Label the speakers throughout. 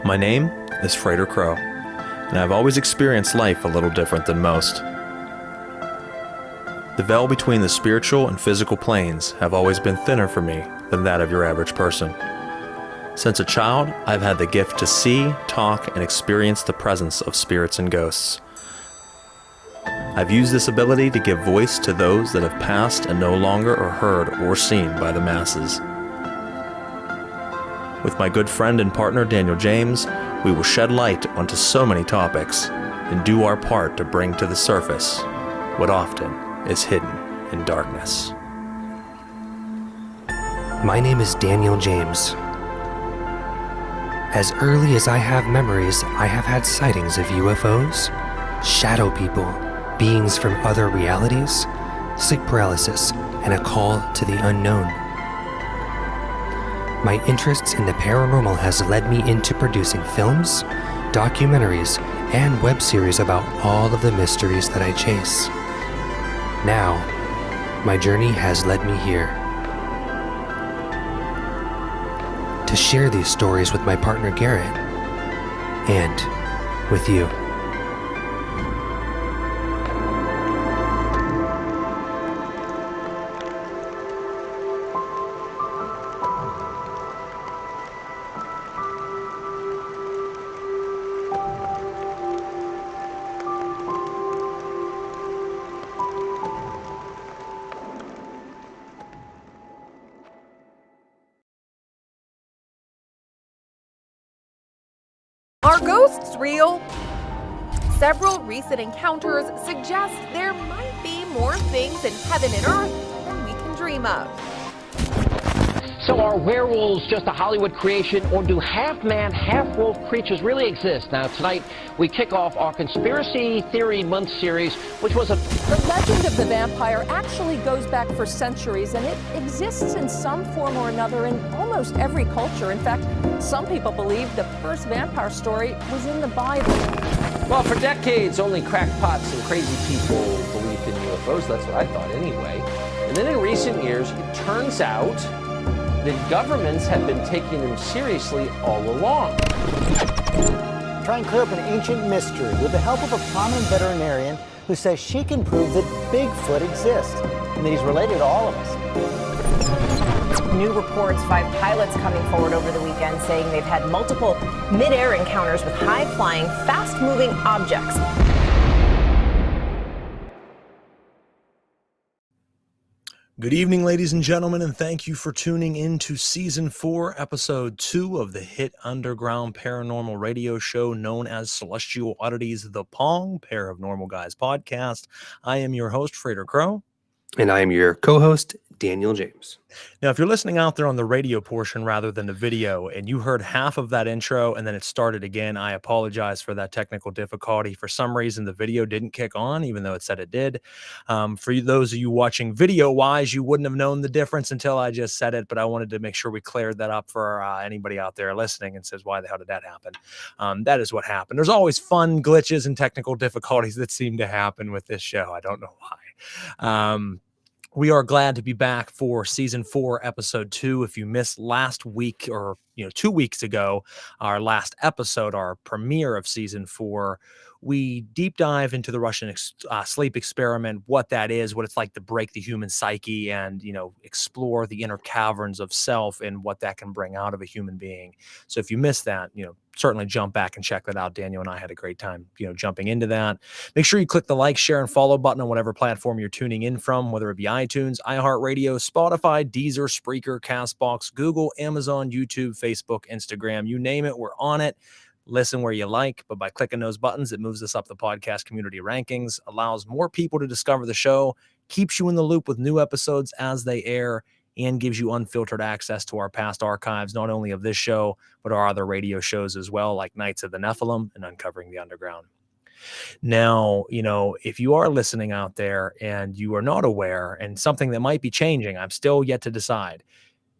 Speaker 1: My name is Frater and I've always experienced life a little different than most. The veil between the spiritual and physical planes have always been thinner for me than that of your average person. Since a child, I've had the gift to see, talk, and experience the presence of spirits and ghosts. I've used this ability to give voice to those that have passed and no longer are heard or seen by the masses. With my good friend and partner Daniel James, we will shed light onto so many topics and do our part to bring to the surface what often is hidden in darkness.
Speaker 2: My name is Daniel James. As early as I have memories, I have had sightings of UFOs, shadow people, beings from other realities, sleep paralysis, and a call to the unknown. My interests in the paranormal has led me into producing films, documentaries, and web series about all of the mysteries that I chase. Now, my journey has led me here. To share these stories with my partner Garrett, and with you.
Speaker 3: Are ghosts real? Several recent encounters suggest there might be more things in heaven and earth than we can dream of.
Speaker 4: So are werewolves just a Hollywood creation, or do half-man, half-wolf creatures really exist? Now, tonight, we kick off our Conspiracy Theory Month series, which was a...
Speaker 5: The legend of the vampire actually goes back for centuries, and it exists in some form or another in almost every culture. In fact, some people believe the first vampire story was in the Bible.
Speaker 6: Well, for decades, only crackpots and crazy people believed in UFOs. That's what I thought anyway. And then in recent years, it turns out that governments have been taking them seriously all along.
Speaker 7: Try and clear up an ancient mystery with the help of a prominent veterinarian who says she can prove that Bigfoot exists and that he's related to all of us.
Speaker 8: New reports, 5 pilots coming forward over the weekend saying they've had multiple mid-air encounters with high-flying, fast-moving objects.
Speaker 1: Good evening, ladies and gentlemen, and thank you for tuning in to Season 4, Episode 2 of the hit underground paranormal radio show known as Celestial Oddities, the Pong, PairOfNormal Guys podcast. I am your host, Frater.
Speaker 2: And I am your co-host, Daniel James.
Speaker 1: Now, if you're listening out there on the radio portion rather than the video, and you heard half of that intro and then it started again, I apologize for that technical difficulty. For some reason, the video didn't kick on, even though it said it did. For those of you watching video-wise, you wouldn't have known the difference until I just said it, but I wanted to make sure we cleared that up for anybody out there listening and says, why the hell did that happen? That is what happened. There's always fun glitches and technical difficulties that seem to happen with this show. I don't know why. We are glad to be back for Season 4, Episode 2. If you missed last week or 2 weeks ago, our last episode, our premiere of Season 4, we deep dive into the Russian sleep experiment, what that is, what it's like to break the human psyche and, explore the inner caverns of self and what that can bring out of a human being. So if you missed that, certainly jump back and check that out. Daniel and I had a great time, jumping into that. Make sure you click the like, share, and follow button on whatever platform you're tuning in from, whether it be iTunes, iHeartRadio, Spotify, Deezer, Spreaker, CastBox, Google, Amazon, YouTube, Facebook, Instagram, you name it, we're on it. Listen where you like, but by clicking those buttons, it moves us up the podcast community rankings, allows more people to discover the show, keeps you in the loop with new episodes as they air, and gives you unfiltered access to our past archives, not only of this show, but our other radio shows as well, like Knights of the Nephilim and Uncovering the Underground. Now, if you are listening out there and you are not aware, and something that might be changing, I'm still yet to decide.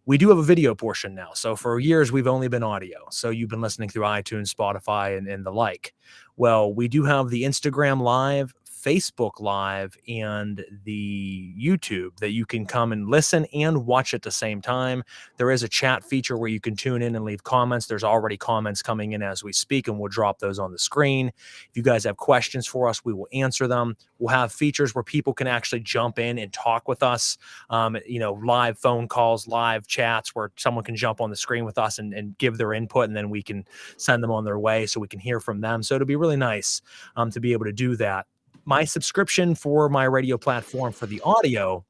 Speaker 1: We do have a video portion now. So for years, we've only been audio. So you've been listening through iTunes, Spotify, and the like. Well, we do have the Instagram Live, Facebook Live and the YouTube that you can come and listen and watch at the same time. There is a chat feature where you can tune in and leave comments. There's already comments coming in as we speak, and we'll drop those on the screen. If you guys have questions for us, we will answer them. We'll have features where people can actually jump in and talk with us, live phone calls, live chats where someone can jump on the screen with us and give their input, and then we can send them on their way so we can hear from them. So it'll be really nice to be able to do that. My subscription for my radio platform for the audio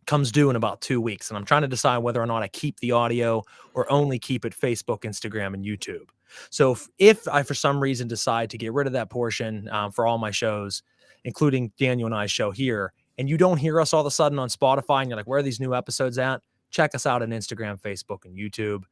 Speaker 1: comes due in about 2 weeks, and I'm trying to decide whether or not I keep the audio or only keep it Facebook, Instagram, and YouTube. So if I, for some reason, decide to get rid of that portion for all my shows, including Daniel and I's show here, and you don't hear us all of a sudden on Spotify and you're like, where are these new episodes at? Check us out on Instagram, Facebook, and YouTube.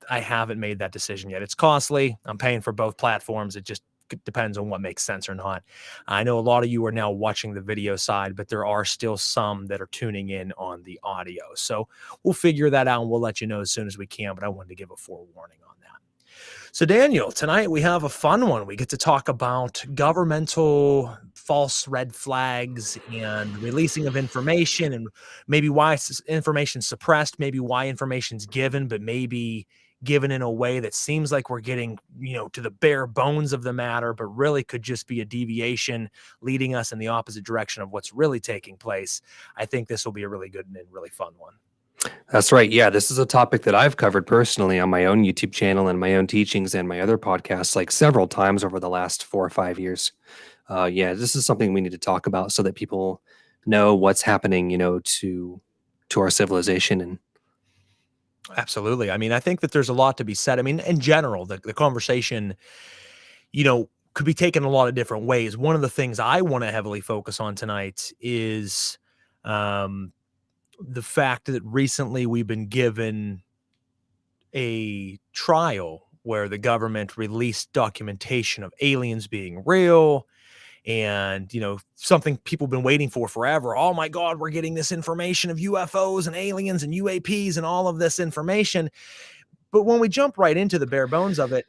Speaker 1: I haven't made that decision yet. It's costly. I'm paying for both platforms. It just depends on what makes sense or not. I know a lot of you are now watching the video side, but there are still some that are tuning in on the audio. So we'll figure that out and we'll let you know as soon as we can, but I wanted to give a forewarning on that. So Daniel, tonight we have a fun one. We get to talk about governmental false red flags and releasing of information, and maybe why information's suppressed, maybe why information's given, but maybe given in a way that seems like we're getting, to the bare bones of the matter, but really could just be a deviation leading us in the opposite direction of what's really taking place. I think this will be a really good and really fun one.
Speaker 2: That's right. Yeah, this is a topic that I've covered personally on my own YouTube channel and my own teachings and my other podcasts, like several times over the last 4 or 5 years. This is something we need to talk about so that people know what's happening, to our civilization. And
Speaker 1: absolutely. I mean, I think that there's a lot to be said. I mean, in general, the conversation, could be taken a lot of different ways. One of the things I want to heavily focus on tonight is the fact that recently we've been given a trial where the government released documentation of aliens being real. And, something people have been waiting for forever. Oh my God, we're getting this information of UFOs and aliens and UAPs and all of this information. But when we jump right into the bare bones of it,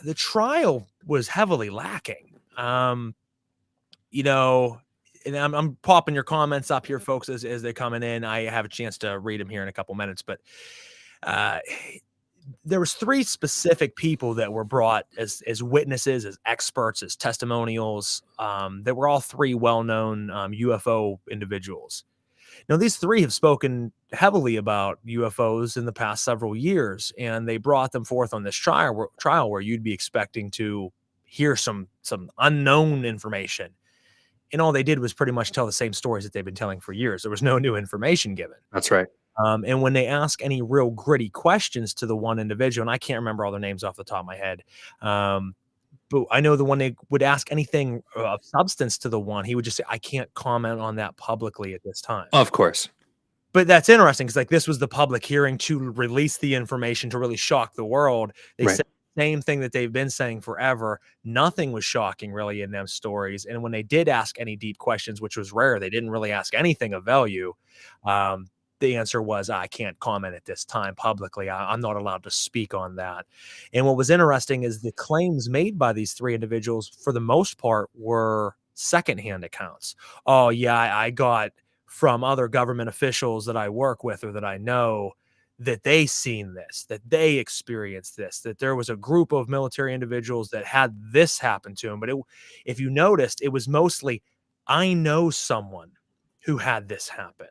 Speaker 1: the trial was heavily lacking. And I'm popping your comments up here, folks, as they're coming in. I have a chance to read them here in a couple minutes, but there was 3 specific people that were brought as witnesses, as experts, as testimonials, that were all 3 well-known UFO individuals. Now, these 3 have spoken heavily about UFOs in the past several years, and they brought them forth on this trial where you'd be expecting to hear some unknown information. And all they did was pretty much tell the same stories that they've been telling for years. There was no new information given.
Speaker 2: that's right.
Speaker 1: And when they ask any real gritty questions to the one individual, and I can't remember all their names off the top of my head, but I know the one they would ask anything of substance to the one, he would just say, I can't comment on that publicly at this time.
Speaker 2: Of course.
Speaker 1: But that's interesting because this was the public hearing to release the information to really shock the world. They
Speaker 2: Right.
Speaker 1: said the same thing that they've been saying forever. Nothing was shocking really in them stories. And when they did ask any deep questions, which was rare, they didn't really ask anything of value. The answer was, I can't comment at this time publicly. I'm not allowed to speak on that. And what was interesting is the claims made by these 3 individuals, for the most part, were secondhand accounts. Oh, yeah, I got from other government officials that I work with or that I know that they seen this, that they experienced this, that there was a group of military individuals that had this happen to them. But if you noticed, it was mostly, I know someone who had this happen.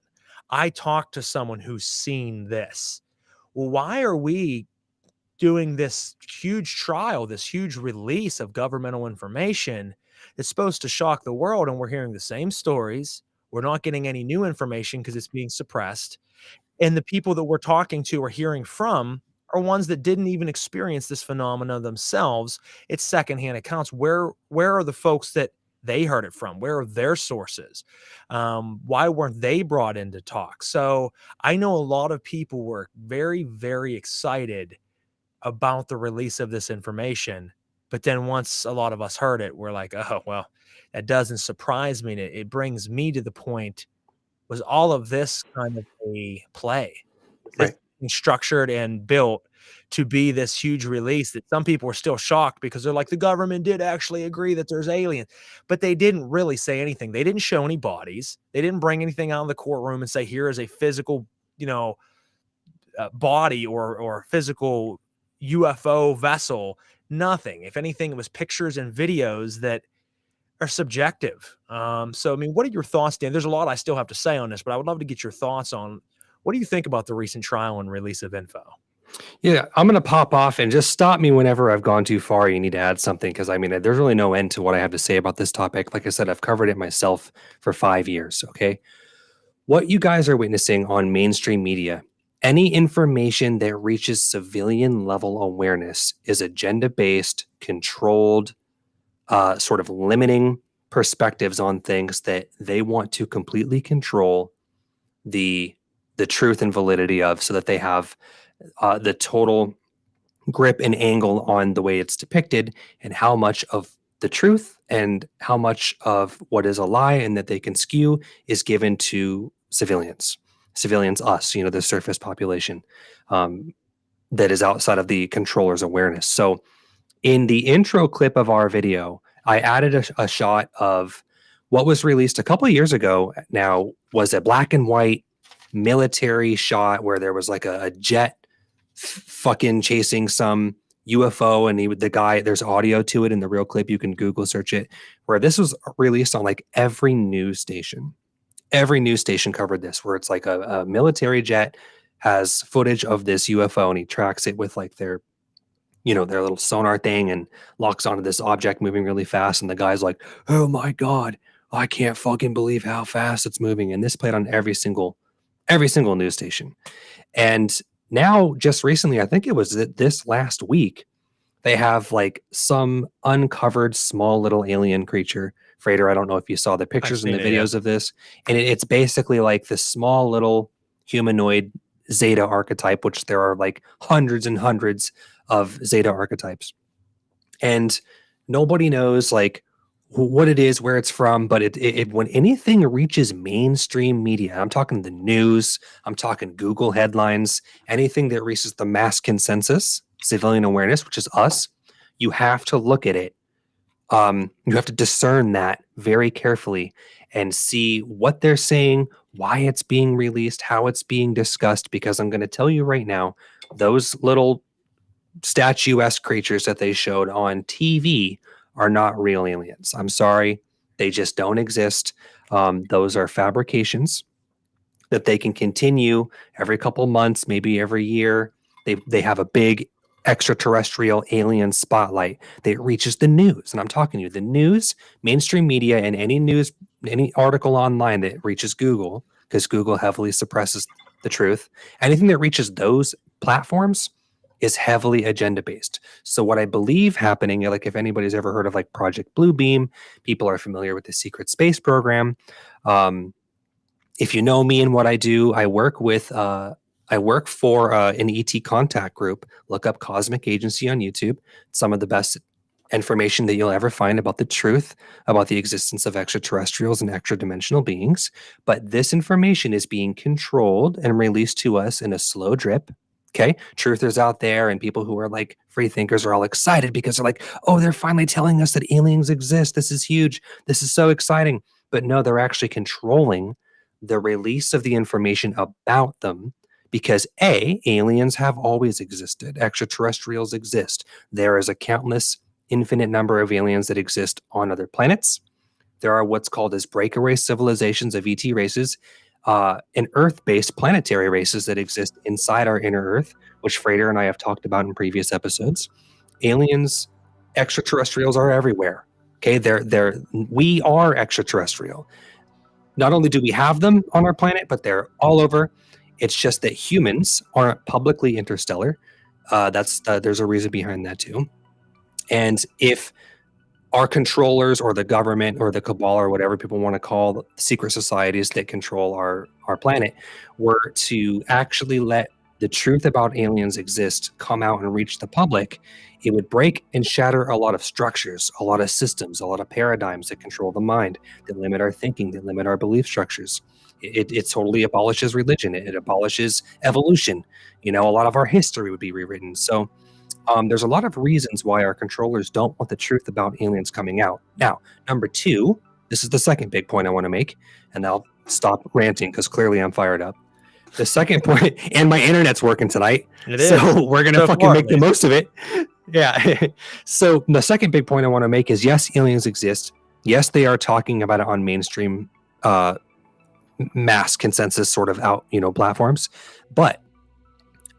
Speaker 1: I talked to someone who's seen this. Well, why are we doing this huge trial, this huge release of governmental information that's supposed to shock the world, and we're hearing the same stories? We're not getting any new information because it's being suppressed. And the people that we're talking to or hearing from are ones that didn't even experience this phenomena themselves. It's secondhand accounts. Where are the folks that they heard it from? Where are their sources? Why weren't they brought in to talk? So I know a lot of people were very, very excited about the release of this information. But then once a lot of us heard it, we're like, oh, well, that doesn't surprise me. And it brings me to the point, was all of this kind of a play?
Speaker 2: Right.
Speaker 1: structured and built to be this huge release that some people are still shocked because they're like, the government did actually agree that there's aliens, but they didn't really say anything. They didn't show any bodies. They didn't bring anything out of the courtroom and say, here is a physical, body or physical UFO vessel. Nothing. If anything, it was pictures and videos that are subjective. So, I mean, what are your thoughts, Dan? There's a lot I still have to say on this, but I would love to get your thoughts on what do you think about the recent trial and release of info?
Speaker 2: Yeah, I'm going to pop off and just stop me whenever I've gone too far. You need to add something because I mean, there's really no end to what I have to say about this topic. Like I said, I've covered it myself for 5 years. Okay. What you guys are witnessing on mainstream media, any information that reaches civilian level awareness is agenda based, controlled, sort of limiting perspectives on things that they want to completely control the truth and validity of, so that they have the total grip and angle on the way it's depicted and how much of the truth and how much of what is a lie and that they can skew is given to civilians, us, the surface population that is outside of the controller's awareness. So in the intro clip of our video, I added a shot of what was released a couple of years ago now, was a black and white military shot where there was like a jet fucking chasing some UFO, and the guy, there's audio to it in the real clip. You can Google search it, where this was released on like every news station. Every news station covered this, where it's like a military jet has footage of this UFO, and he tracks it with like their little sonar thing and locks onto this object moving really fast. And the guy's like, oh my God, I can't fucking believe how fast it's moving. And this played on every single news station. And now, just recently, I think it was this last week, they have like some uncovered small little alien creature. Frater, I don't know if you saw the pictures and the videos of this. And it's basically like this small little humanoid Zeta archetype, which there are like hundreds and hundreds of Zeta archetypes. And nobody knows like what it is, where it's from, but it when anything reaches mainstream media, I'm talking the news, I'm talking Google headlines, anything that reaches the mass consensus, civilian awareness, which is us, you have to look at it. You have to discern that very carefully and see what they're saying, why it's being released, how it's being discussed, because I'm going to tell you right now, those little statuesque creatures that they showed on TV are not real aliens. I'm sorry. They just don't exist. Those are fabrications that they can continue every couple months, maybe every year. They have a big extraterrestrial alien spotlight that reaches the news. And I'm talking to you, the news, mainstream media, and any article online that reaches Google, because Google heavily suppresses the truth. Anything that reaches those platforms is heavily agenda based. So what I believe happening, like if anybody's ever heard of like Project Bluebeam, people are familiar with the secret space program. If you know me and what I do, I work for an ET contact group. Look up Cosmic Agency on YouTube. Some of the best information that you'll ever find about the truth about the existence of extraterrestrials and extra-dimensional beings. But this information is being controlled and released to us in a slow drip. Okay, truthers out there and people who are like free thinkers are all excited because they're like, oh, they're finally telling us that aliens exist. This is huge. This is so exciting. But no, they're actually controlling the release of the information about them because aliens have always existed. Extraterrestrials exist. There is a countless, infinite number of aliens that exist on other planets. There are what's called as breakaway civilizations of ET races, and Earth-based planetary races that exist inside our inner Earth, which Frater and I have talked about in previous episodes. Aliens, extraterrestrials are everywhere. Okay, we are extraterrestrial. Not only do we have them on our planet, but they're all over. It's just that humans aren't publicly interstellar. There's a reason behind that too. And if our controllers or the government or the cabal or whatever people want to call the secret societies that control our planet were to actually let the truth about aliens exist come out and reach the public, it would break and shatter a lot of structures, a lot of systems, a lot of paradigms that control the mind, that limit our thinking, that limit our belief structures. It totally abolishes religion. It abolishes evolution. A lot of our history would be rewritten. So there's a lot of reasons why our controllers don't want the truth about aliens coming out. Now, number two, this is the second big point I want to make, and I'll stop ranting because clearly I'm fired up. The second point, and my internet's working tonight, so we're going to fucking make the most of it. Yeah. So the second big point I want to make is, yes, aliens exist. Yes, they are talking about it on mainstream mass consensus sort of platforms. But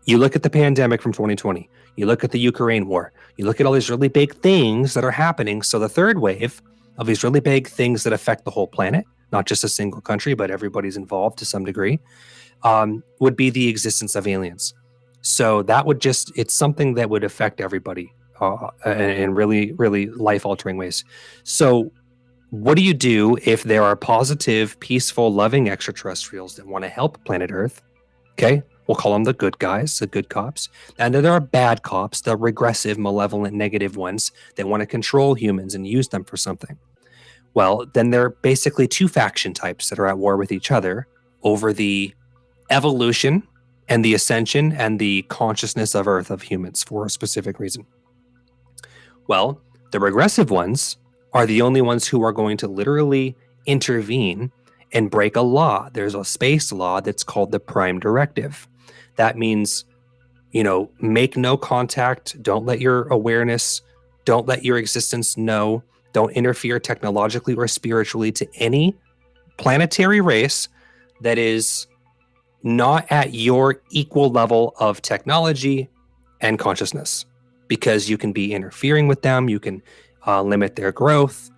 Speaker 2: you look at the pandemic from 2020, you look at the Ukraine war, you look at all these really big things that are happening. So the third wave of these really big things that affect the whole planet, not just a single country, but everybody's involved to some degree, would be the existence of aliens. So that would it's something that would affect everybody in really, really life-altering ways. So what do you do if there are positive, peaceful, loving extraterrestrials that want to help planet Earth? Okay, we'll call them the good guys, the good cops. And then there are bad cops, the regressive, malevolent, negative ones that want to control humans and use them for something. Well, then there are basically two faction types that are at war with each other over the evolution and the ascension and the consciousness of Earth, of humans, for a specific reason. Well, the regressive ones are the only ones who are going to literally intervene and break a law. There's a space law that's called the Prime Directive. That means, make no contact, don't let your awareness, don't let your existence know, don't interfere technologically or spiritually to any planetary race that is not at your equal level of technology and consciousness, because you can be interfering with them, you can limit their growth.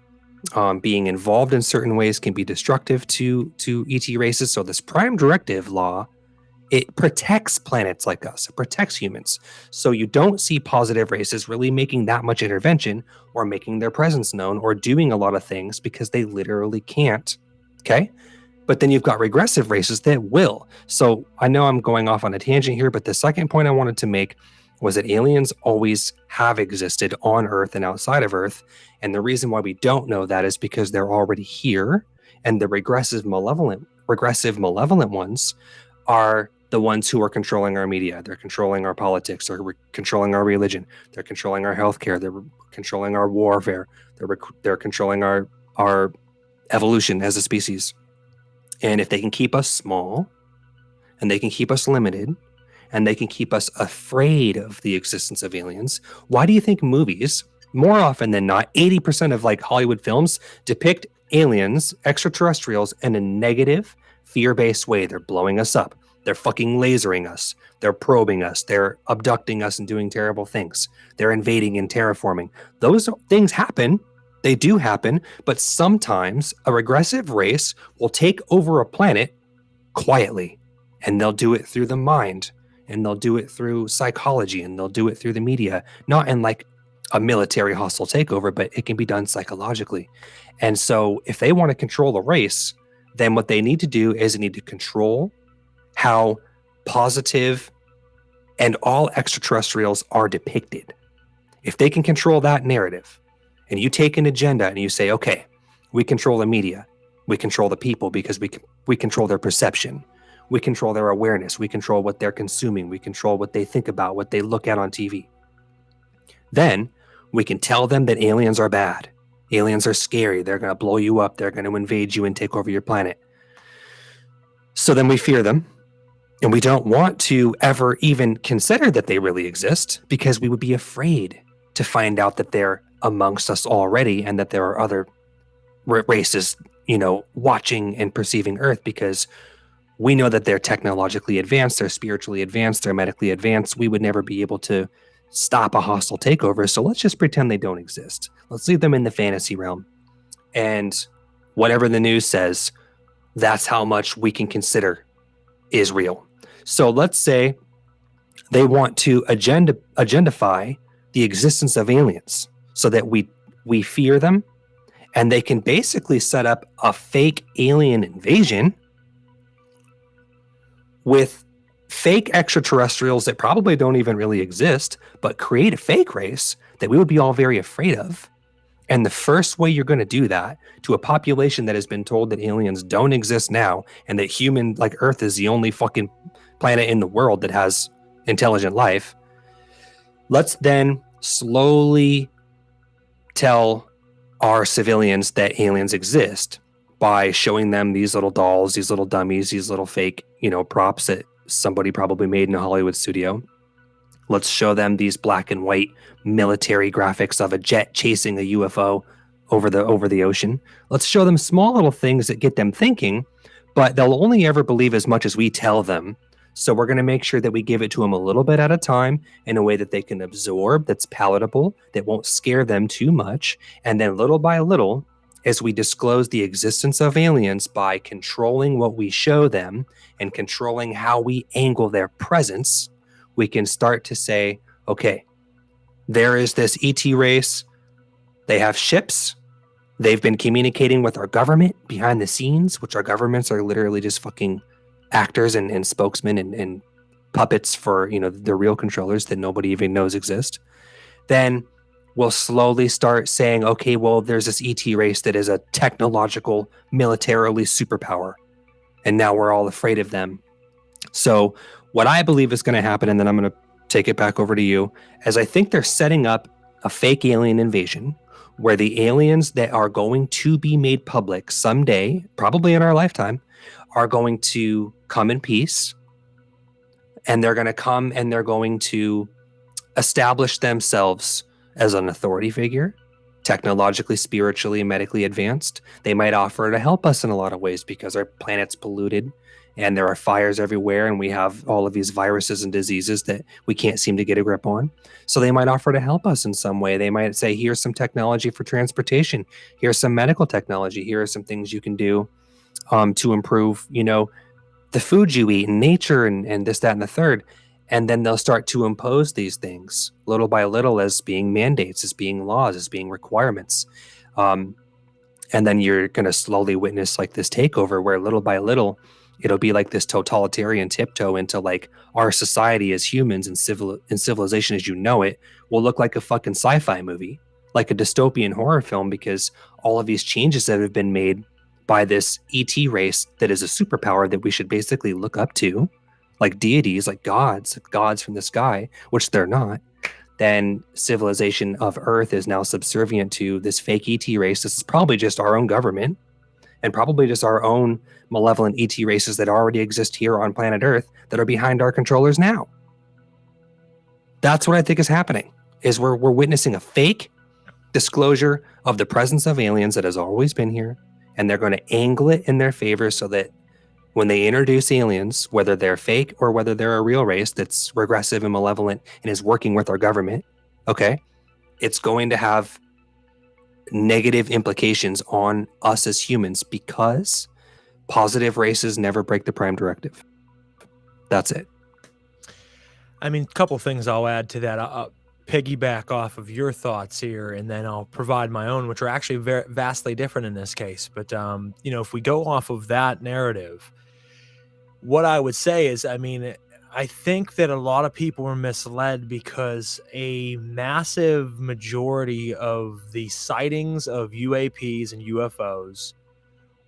Speaker 2: Being involved in certain ways can be destructive to ET races. So this Prime Directive law, it protects planets like us. It protects humans. So you don't see positive races really making that much intervention or making their presence known or doing a lot of things because they literally can't. Okay? But then you've got regressive races that will. So I know I'm going off on a tangent here, but the second point I wanted to make was that aliens always have existed on Earth and outside of Earth. And the reason why we don't know that is because they're already here. And the regressive malevolent ones are the ones who are controlling our media. They're controlling our politics. They're controlling our religion. They're controlling our healthcare. They're controlling our warfare. They're controlling our evolution as a species. And if they can keep us small, and they can keep us limited, and they can keep us afraid of the existence of aliens, why do you think movies, more often than not, 80% of Hollywood films depict aliens, extraterrestrials, in a negative, fear-based way? They're blowing us up. They're fucking lasering us. They're probing us. They're abducting us and doing terrible things. They're invading and terraforming. Those things happen. They do happen, but sometimes a regressive race will take over a planet quietly, and they'll do it through the mind, and they'll do it through psychology, and they'll do it through the media, not in a military hostile takeover, but it can be done psychologically. And so if they want to control a race, then what they need to do is they need to control how positive and all extraterrestrials are depicted. If they can control that narrative, and you take an agenda and you say, okay, we control the media, we control the people because we control their perception, we control their awareness, we control what they're consuming, we control what they think about, what they look at on TV. Then we can tell them that aliens are bad. Aliens are scary. They're going to blow you up. They're going to invade you and take over your planet. So then we fear them. And we don't want to ever even consider that they really exist because we would be afraid to find out that they're amongst us already and that there are other races, watching and perceiving Earth, because we know that they're technologically advanced, they're spiritually advanced, they're medically advanced. We would never be able to stop a hostile takeover. So let's just pretend they don't exist. Let's leave them in the fantasy realm. And whatever the news says, that's how much we can consider is real. So let's say they want to agendify the existence of aliens so that we fear them, and they can basically set up a fake alien invasion with fake extraterrestrials that probably don't even really exist, but create a fake race that we would be all very afraid of. And the first way you're going to do that to a population that has been told that aliens don't exist now and that Earth is the only fucking planet in the world that has intelligent life, let's then slowly tell our civilians that aliens exist by showing them these little dolls, these little dummies, these little fake, props that somebody probably made in a Hollywood studio. Let's show them these black and white military graphics of a jet chasing a UFO over the ocean. Let's show them small little things that get them thinking, but they'll only ever believe as much as we tell them. So we're going to make sure that we give it to them a little bit at a time in a way that they can absorb, that's palatable, that won't scare them too much. And then little by little, as we disclose the existence of aliens by controlling what we show them and controlling how we angle their presence, we can start to say, okay, there is this ET race. They have ships. They've been communicating with our government behind the scenes, which our governments are literally just fucking actors and spokesmen and puppets for, the real controllers that nobody even knows exist. Then we'll slowly start saying, okay, well, there's this ET race that is a technological, militarily superpower. And now we're all afraid of them. So what I believe is going to happen, and then I'm going to take it back over to you, is I think they're setting up a fake alien invasion where the aliens that are going to be made public someday, probably in our lifetime, are going to come in peace. And they're going to come and they're going to establish themselves as an authority figure, technologically, spiritually, medically advanced. They might offer to help us in a lot of ways because our planet's polluted and there are fires everywhere and we have all of these viruses and diseases that we can't seem to get a grip on. So they might offer to help us in some way. They might say, here's some technology for transportation. Here's some medical technology. Here are some things you can do to improve, the food you eat and nature and this, that, and the third. And then they'll start to impose these things little by little as being mandates, as being laws, as being requirements. And then you're going to slowly witness like this takeover where little by little, it'll be like this totalitarian tiptoe into like our society as humans and civilization as you know it will look like a fucking sci-fi movie, like a dystopian horror film, because all of these changes that have been made by this ET race that is a superpower that we should basically look up to, like deities, like gods from the sky, which they're not. Then civilization of Earth is now subservient to this fake ET race. This is probably just our own government and probably just our own malevolent ET races that already exist here on planet Earth that are behind our controllers now. That's what I think is happening, is we're witnessing a fake disclosure of the presence of aliens that has always been here, and they're going to angle it in their favor so that when they introduce aliens, whether they're fake or whether they're a real race that's regressive and malevolent and is working with our government, okay, it's going to have negative implications on us as humans because positive races never break the prime directive. That's it.
Speaker 1: I mean, a couple things I'll add to that. I'll piggyback off of your thoughts here, and then I'll provide my own, which are actually very vastly different in this case. But, if we go off of that narrative, what I would say is, I think that a lot of people were misled because a massive majority of the sightings of UAPs and UFOs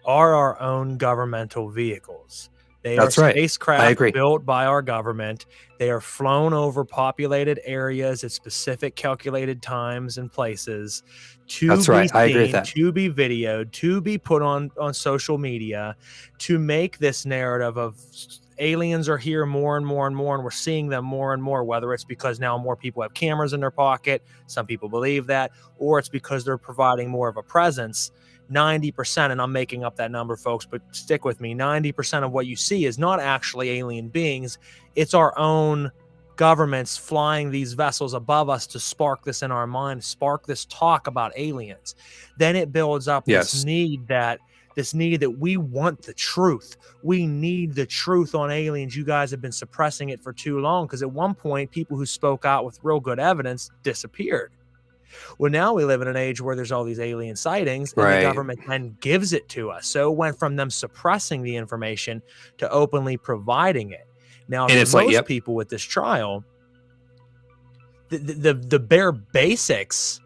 Speaker 1: are our own governmental vehicles. They
Speaker 2: That's
Speaker 1: are
Speaker 2: right.
Speaker 1: spacecraft built by our government. They are flown over populated areas at specific calculated times and places to
Speaker 2: That's
Speaker 1: be
Speaker 2: right.
Speaker 1: seen,
Speaker 2: I agree with that.
Speaker 1: to be videoed, to be put on social media, to make this narrative of aliens are here more and more and more, and we're seeing them more and more, whether it's because now more people have cameras in their pocket, some people believe that, or it's because they're providing more of a presence. 90%, and I'm making up that number, folks, but stick with me, 90% of what you see is not actually alien beings. It's our own governments flying these vessels above us to spark this in our mind, spark this talk about aliens. Then it builds up this need that we want the truth. We need the truth on aliens. You guys have been suppressing it for too long, because at one point, people who spoke out with real good evidence disappeared. Well, now we live in an age where there's all these alien sightings, and the government then gives it to us. So it went from them suppressing the information to openly providing it. Now, for most people with this trial, the bare basics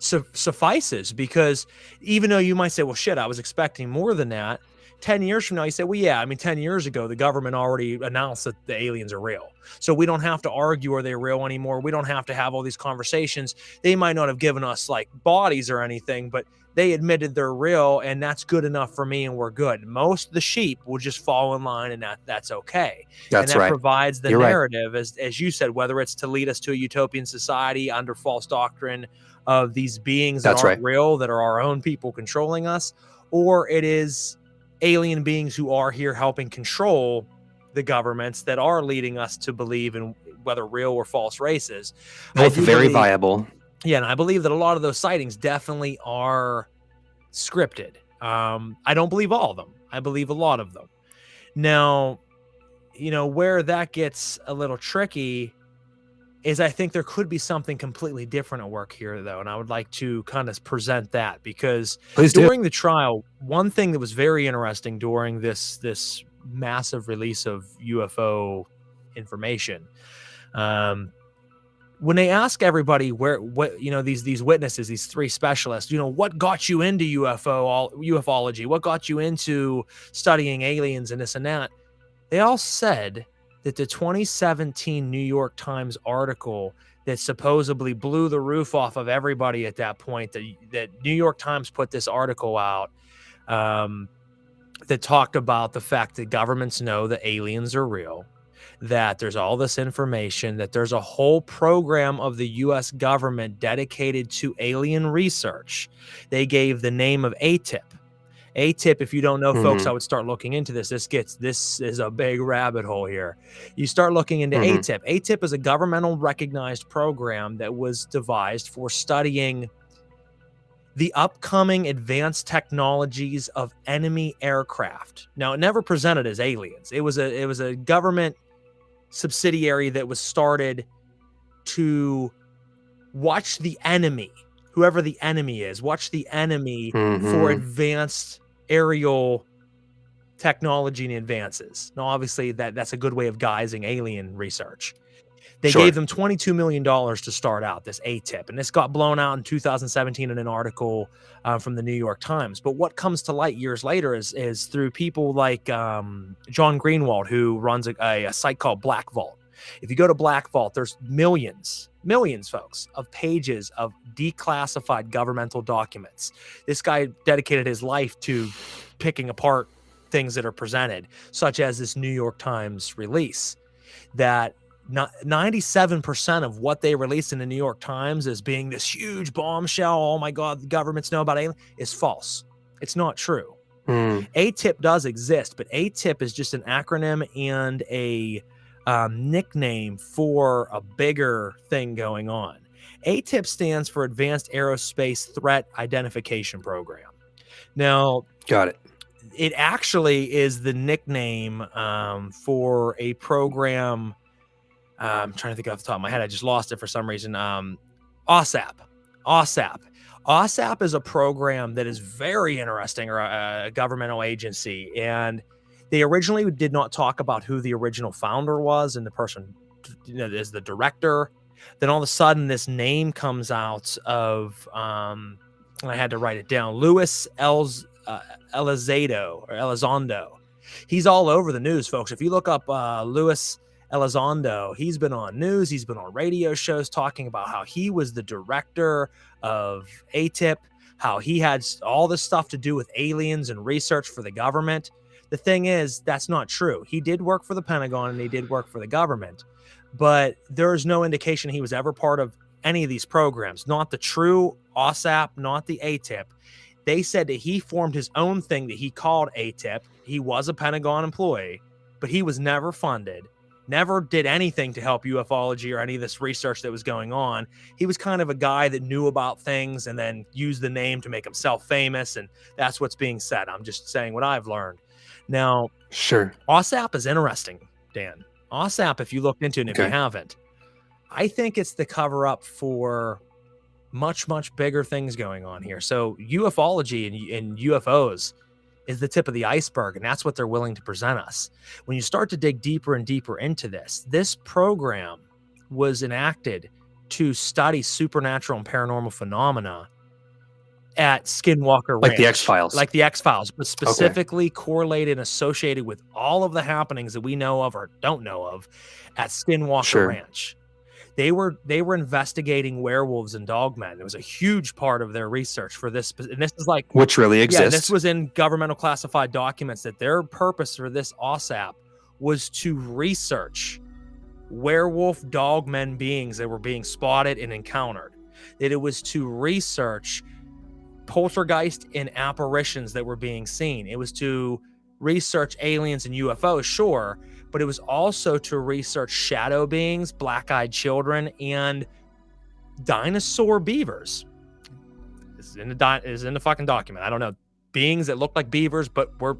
Speaker 1: suffices, because even though you might say, well, shit, I was expecting more than that. 10 years from now, you say, well, yeah, I mean, 10 years ago, the government already announced that the aliens are real. So we don't have to argue, are they real anymore? We don't have to have all these conversations. They might not have given us like bodies or anything, but they admitted they're real, and that's good enough for me, and we're good. Most of the sheep will just fall in line, and that's okay.
Speaker 2: That's
Speaker 1: and that
Speaker 2: right.
Speaker 1: provides the
Speaker 2: You're right.
Speaker 1: narrative, as you said, whether it's to lead us to a utopian society under false doctrine of these beings that
Speaker 2: That's
Speaker 1: aren't
Speaker 2: right.
Speaker 1: real, that are our own people controlling us, or it is alien beings who are here helping control the governments that are leading us to believe in whether real or false races.
Speaker 2: Both very viable.
Speaker 1: Yeah, and I believe that a lot of those sightings definitely are scripted. I don't believe all of them. I believe a lot of them. Now, where that gets a little tricky is I think there could be something completely different at work here, though, and I would like to kind of present that, because during the trial, one thing that was very interesting during this massive release of UFO information, when they ask everybody these witnesses, these three specialists, what got you into ufology, what got you into studying aliens and this and that, they all said that the 2017 New York Times article that supposedly blew the roof off of everybody at that point, that New York Times put this article out that talked about the fact that governments know that aliens are real, that there's all this information, that there's a whole program of the U.S. government dedicated to alien research. They gave the name of ATIP. ATIP, if you don't know, folks, I would start looking into this. This is a big rabbit hole here. You start looking into ATIP. ATIP is a governmental recognized program that was devised for studying the upcoming advanced technologies of enemy aircraft. Now, it never presented as aliens. It was a government subsidiary that was started to watch the enemy, whoever the enemy is, watch the enemy for advanced aerial technology and advances. Now, obviously, that's a good way of guising alien research. They gave them $22 million to start out, this ATIP, and this got blown out in 2017 in an article from the New York Times. But what comes to light years later is through people like John Greenwald, who runs a site called Black Vault. If you go to Black Vault, there's millions, folks, of pages of declassified governmental documents. This guy dedicated his life to picking apart things that are presented, such as this New York Times release, that 97% of what they released in the New York Times as being this huge bombshell, oh my God, the governments know about aliens, is false. It's not true. ATIP does exist, but ATIP is just an acronym and a nickname for a bigger thing going on. ATIP stands for Advanced Aerospace Threat Identification Program. Now, got it. It actually is the nickname for a program. I'm trying to think off the top of my head. I just lost it for some reason. OSAP. OSAP is a program that is very interesting, or a governmental agency. And they originally did not talk about who the original founder was and the person is the director. Then all of a sudden, this name comes out of, I had to write it down, Luis Elizondo. He's all over the news, folks. If you look up Luis Elizondo, he's been on news, he's been on radio shows talking about how he was the director of ATIP, how he had all this stuff to do with aliens and research for the government. The thing is, that's not true. He did work for the Pentagon and he did work for the government, but there's no indication he was ever part of any of these programs, not the true OSAP, not the ATIP. They said that he formed his own thing that he called ATIP. He was a Pentagon employee, but he was never funded, never did anything to help ufology or any of this research that was going on. He was kind of a guy that knew about things and then used the name to make himself famous, and that's what's being said. I'm just saying what I've learned. Now, sure, OSAP is interesting, Dan. OSAP, if you looked into it, and if you haven't, I think it's the cover-up for much, much bigger things going on here. So ufology and UFOs is the tip of the iceberg, and that's what they're willing to present us. When you start to dig deeper and deeper into this program was enacted to study supernatural and paranormal phenomena at Skinwalker Ranch.
Speaker 2: Like the X-Files.
Speaker 1: Like the X-Files, but specifically correlated and associated with all of the happenings that we know of or don't know of at Skinwalker Ranch. They were investigating werewolves and dogmen. It was a huge part of their research for this. And this is like,
Speaker 2: which really exists.
Speaker 1: Yeah, this was in governmental classified documents that their purpose for this OSAP was to research werewolf dogmen beings that were being spotted and encountered. That it was to research poltergeist and apparitions that were being seen. It was to research aliens and UFOs, sure, but it was also to research shadow beings, black-eyed children, and dinosaur beavers. This is in the fucking document. I don't know. Beings that looked like beavers but were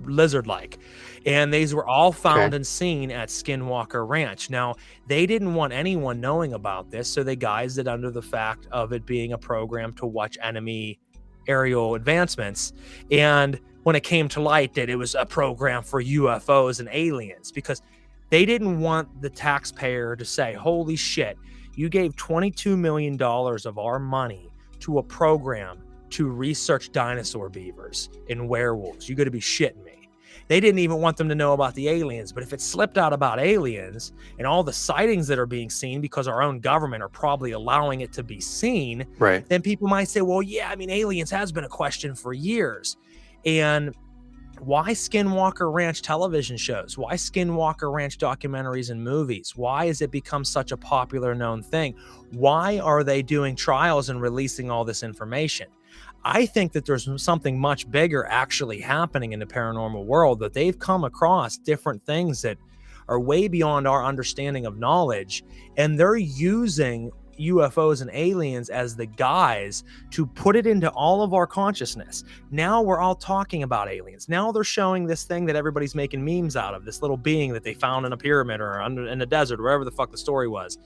Speaker 1: lizard-like. And these were all found and seen at Skinwalker Ranch. Now, they didn't want anyone knowing about this, so they guised it under the fact of it being a program to watch enemy aerial advancements. And when it came to light that it was a program for UFOs and aliens, because they didn't want the taxpayer to say, holy shit, you gave $22 million of our money to a program to research dinosaur beavers and werewolves. You got to be shitting me. They didn't even want them to know about the aliens. But if it slipped out about aliens and all the sightings that are being seen because our own government are probably allowing it to be seen, then people might say, well, yeah, I mean, aliens has been a question for years. And why Skinwalker Ranch television shows? Why Skinwalker Ranch documentaries and movies? Why has it become such a popular known thing? Why are they doing trials and releasing all this information? I think that there's something much bigger actually happening in the paranormal world, that they've come across different things that are way beyond our understanding of knowledge, and they're using UFOs and aliens as the guise to put it into all of our consciousness. Now we're all talking about aliens. Now they're showing this thing that everybody's making memes out of, this little being that they found in a pyramid or in the desert, wherever the fuck the story was.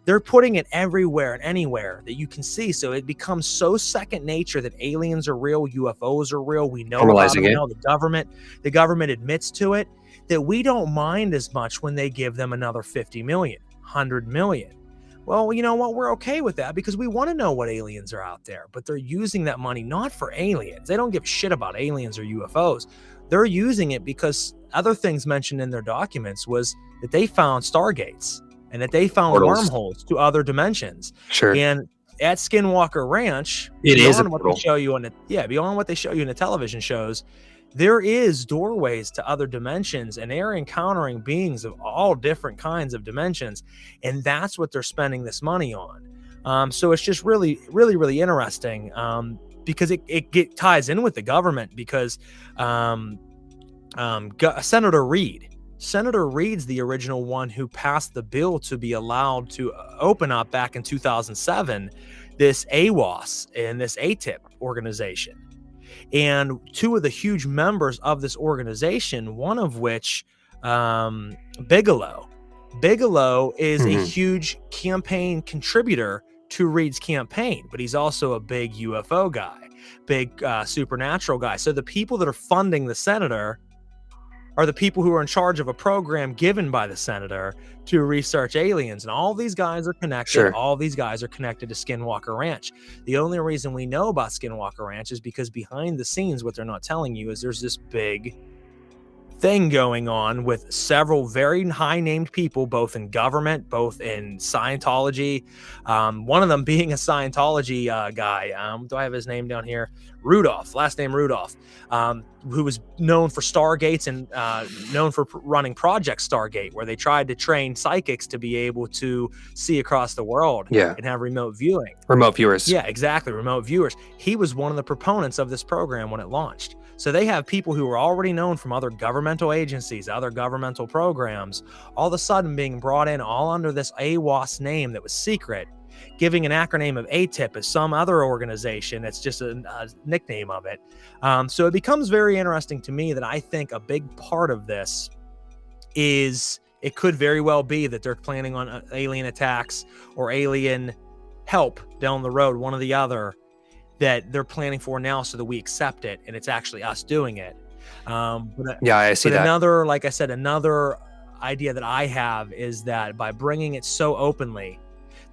Speaker 1: They're putting it everywhere and anywhere that you can see. So it becomes so second nature that aliens are real, UFOs are real. We know about it. Now the government admits to it, that we don't mind as much when they give them another 50 million, 100 million. Well, you know what? We're okay with that because we want to know what aliens are out there, but they're using that money not for aliens. They don't give a shit about aliens or UFOs. They're using it because other things mentioned in their documents was that they found stargates and that they found wormholes to other dimensions. And at Skinwalker Ranch, beyond what they show you in the television shows, there is doorways to other dimensions, and they're encountering beings of all different kinds of dimensions, and that's what they're spending this money on. So it's just really, really, really interesting because it ties in with the government because Senator Reid's the original one who passed the bill to be allowed to open up back in 2007 this AWOS and this ATIP organization. And two of the huge members of this organization, one of which, Bigelow is a huge campaign contributor to Reid's campaign, but he's also a big UFO guy, big supernatural guy. So the people that are funding the senator are the people who are in charge of a program given by the senator to research aliens. And all these guys are connected. All these guys are connected to Skinwalker Ranch. The only reason we know about Skinwalker Ranch is because behind the scenes, what they're not telling you is there's this big thing going on with several very high named people, both in government, both in Scientology. One of them being a Scientology guy. Do I have his name down here? Rudolph, last name Rudolph, who was known for Stargates and known for running Project Stargate, where they tried to train psychics to be able to see across the world and have remote viewing.
Speaker 2: Remote viewers.
Speaker 1: Yeah, exactly. Remote viewers. He was one of the proponents of this program when it launched. So they have people who are already known from other governmental agencies, other governmental programs, all of a sudden being brought in all under this AWOS name that was secret, giving an acronym of ATIP as some other organization. It's just a nickname of it. So it becomes very interesting to me that I think a big part of this is it could very well be that they're planning on alien attacks or alien help down the road, one or the other, that they're planning for now so that we accept it and it's actually us doing it.
Speaker 2: I see that.
Speaker 1: Another idea that I have is that by bringing it so openly,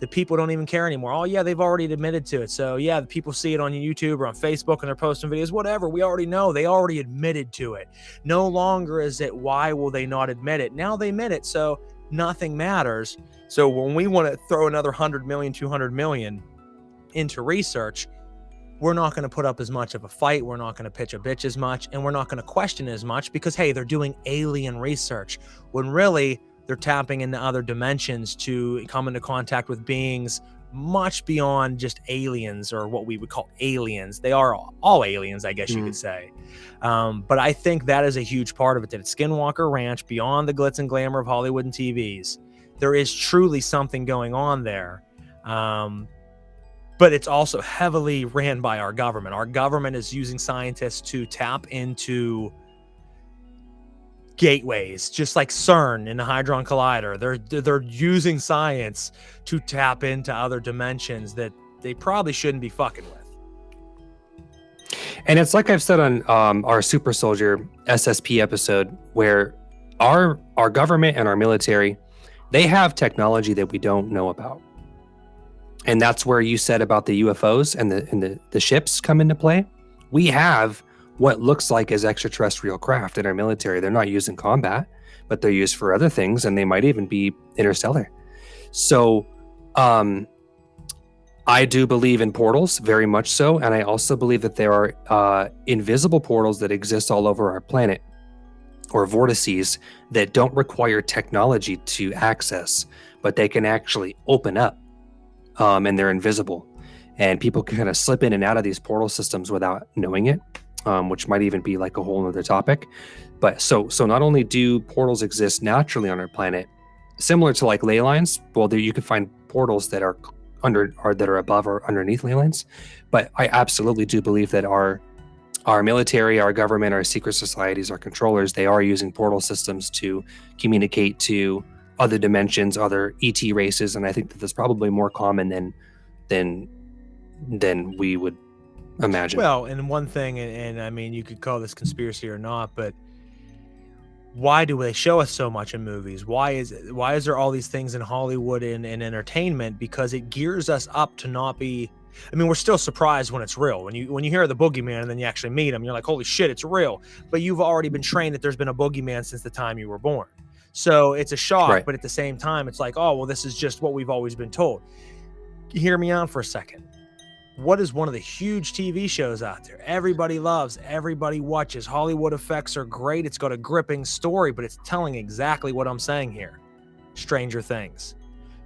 Speaker 1: that people don't even care anymore. Oh yeah, they've already admitted to it. So yeah, the people see it on YouTube or on Facebook and they're posting videos, whatever. We already know they already admitted to it. No longer is it, why will they not admit it? Now they admit it. So nothing matters. So when we want to throw another 100 million, 200 million into research, we're not going to put up as much of a fight. We're not going to pitch a bitch as much, and we're not going to question as much because, hey, they're doing alien research, when really they're tapping into other dimensions to come into contact with beings much beyond just aliens, or what we would call aliens. They are all aliens, I guess you could say. But I think that is a huge part of it, that it's Skinwalker Ranch, beyond the glitz and glamour of Hollywood and TVs. There is truly something going on there. But it's also heavily ran by our government. Our government is using scientists to tap into gateways, just like CERN in the Hadron Collider. They're using science to tap into other dimensions that they probably shouldn't be fucking with.
Speaker 2: And it's like I've said on our Super Soldier SSP episode, where our government and our military, they have technology that we don't know about. And that's where you said about the UFOs and the ships come into play. We have what looks like as extraterrestrial craft in our military. They're not used in combat, but they're used for other things, and they might even be interstellar. So I do believe in portals, very much so. And I also believe that there are invisible portals that exist all over our planet, or vortices that don't require technology to access, but they can actually open up. And they're invisible, and people can kind of slip in and out of these portal systems without knowing it, which might even be like a whole other topic. But so not only do portals exist naturally on our planet, similar to like ley lines, well, there you can find portals that are that are above or underneath ley lines. But I absolutely do believe that our military, our government, our secret societies, our controllers, they are using portal systems to communicate to other dimensions, other ET races, and I think that that's probably more common than we would imagine.
Speaker 1: Well, and one thing, and I mean, you could call this conspiracy or not, but why do they show us so much in movies? Why is there all these things in Hollywood and entertainment? Because it gears us up to not be. I mean, we're still surprised when it's real. When you hear the boogeyman and then you actually meet him, you're like, holy shit, it's real. But you've already been trained that there's been a boogeyman since the time you were born. So it's a shock, right. But at the same time, it's like, oh, well, this is just what we've always been told. Hear me out for a second. What is one of the huge TV shows out there? Everybody loves, everybody watches. Hollywood effects are great. It's got a gripping story, but it's telling exactly what I'm saying here. Stranger Things.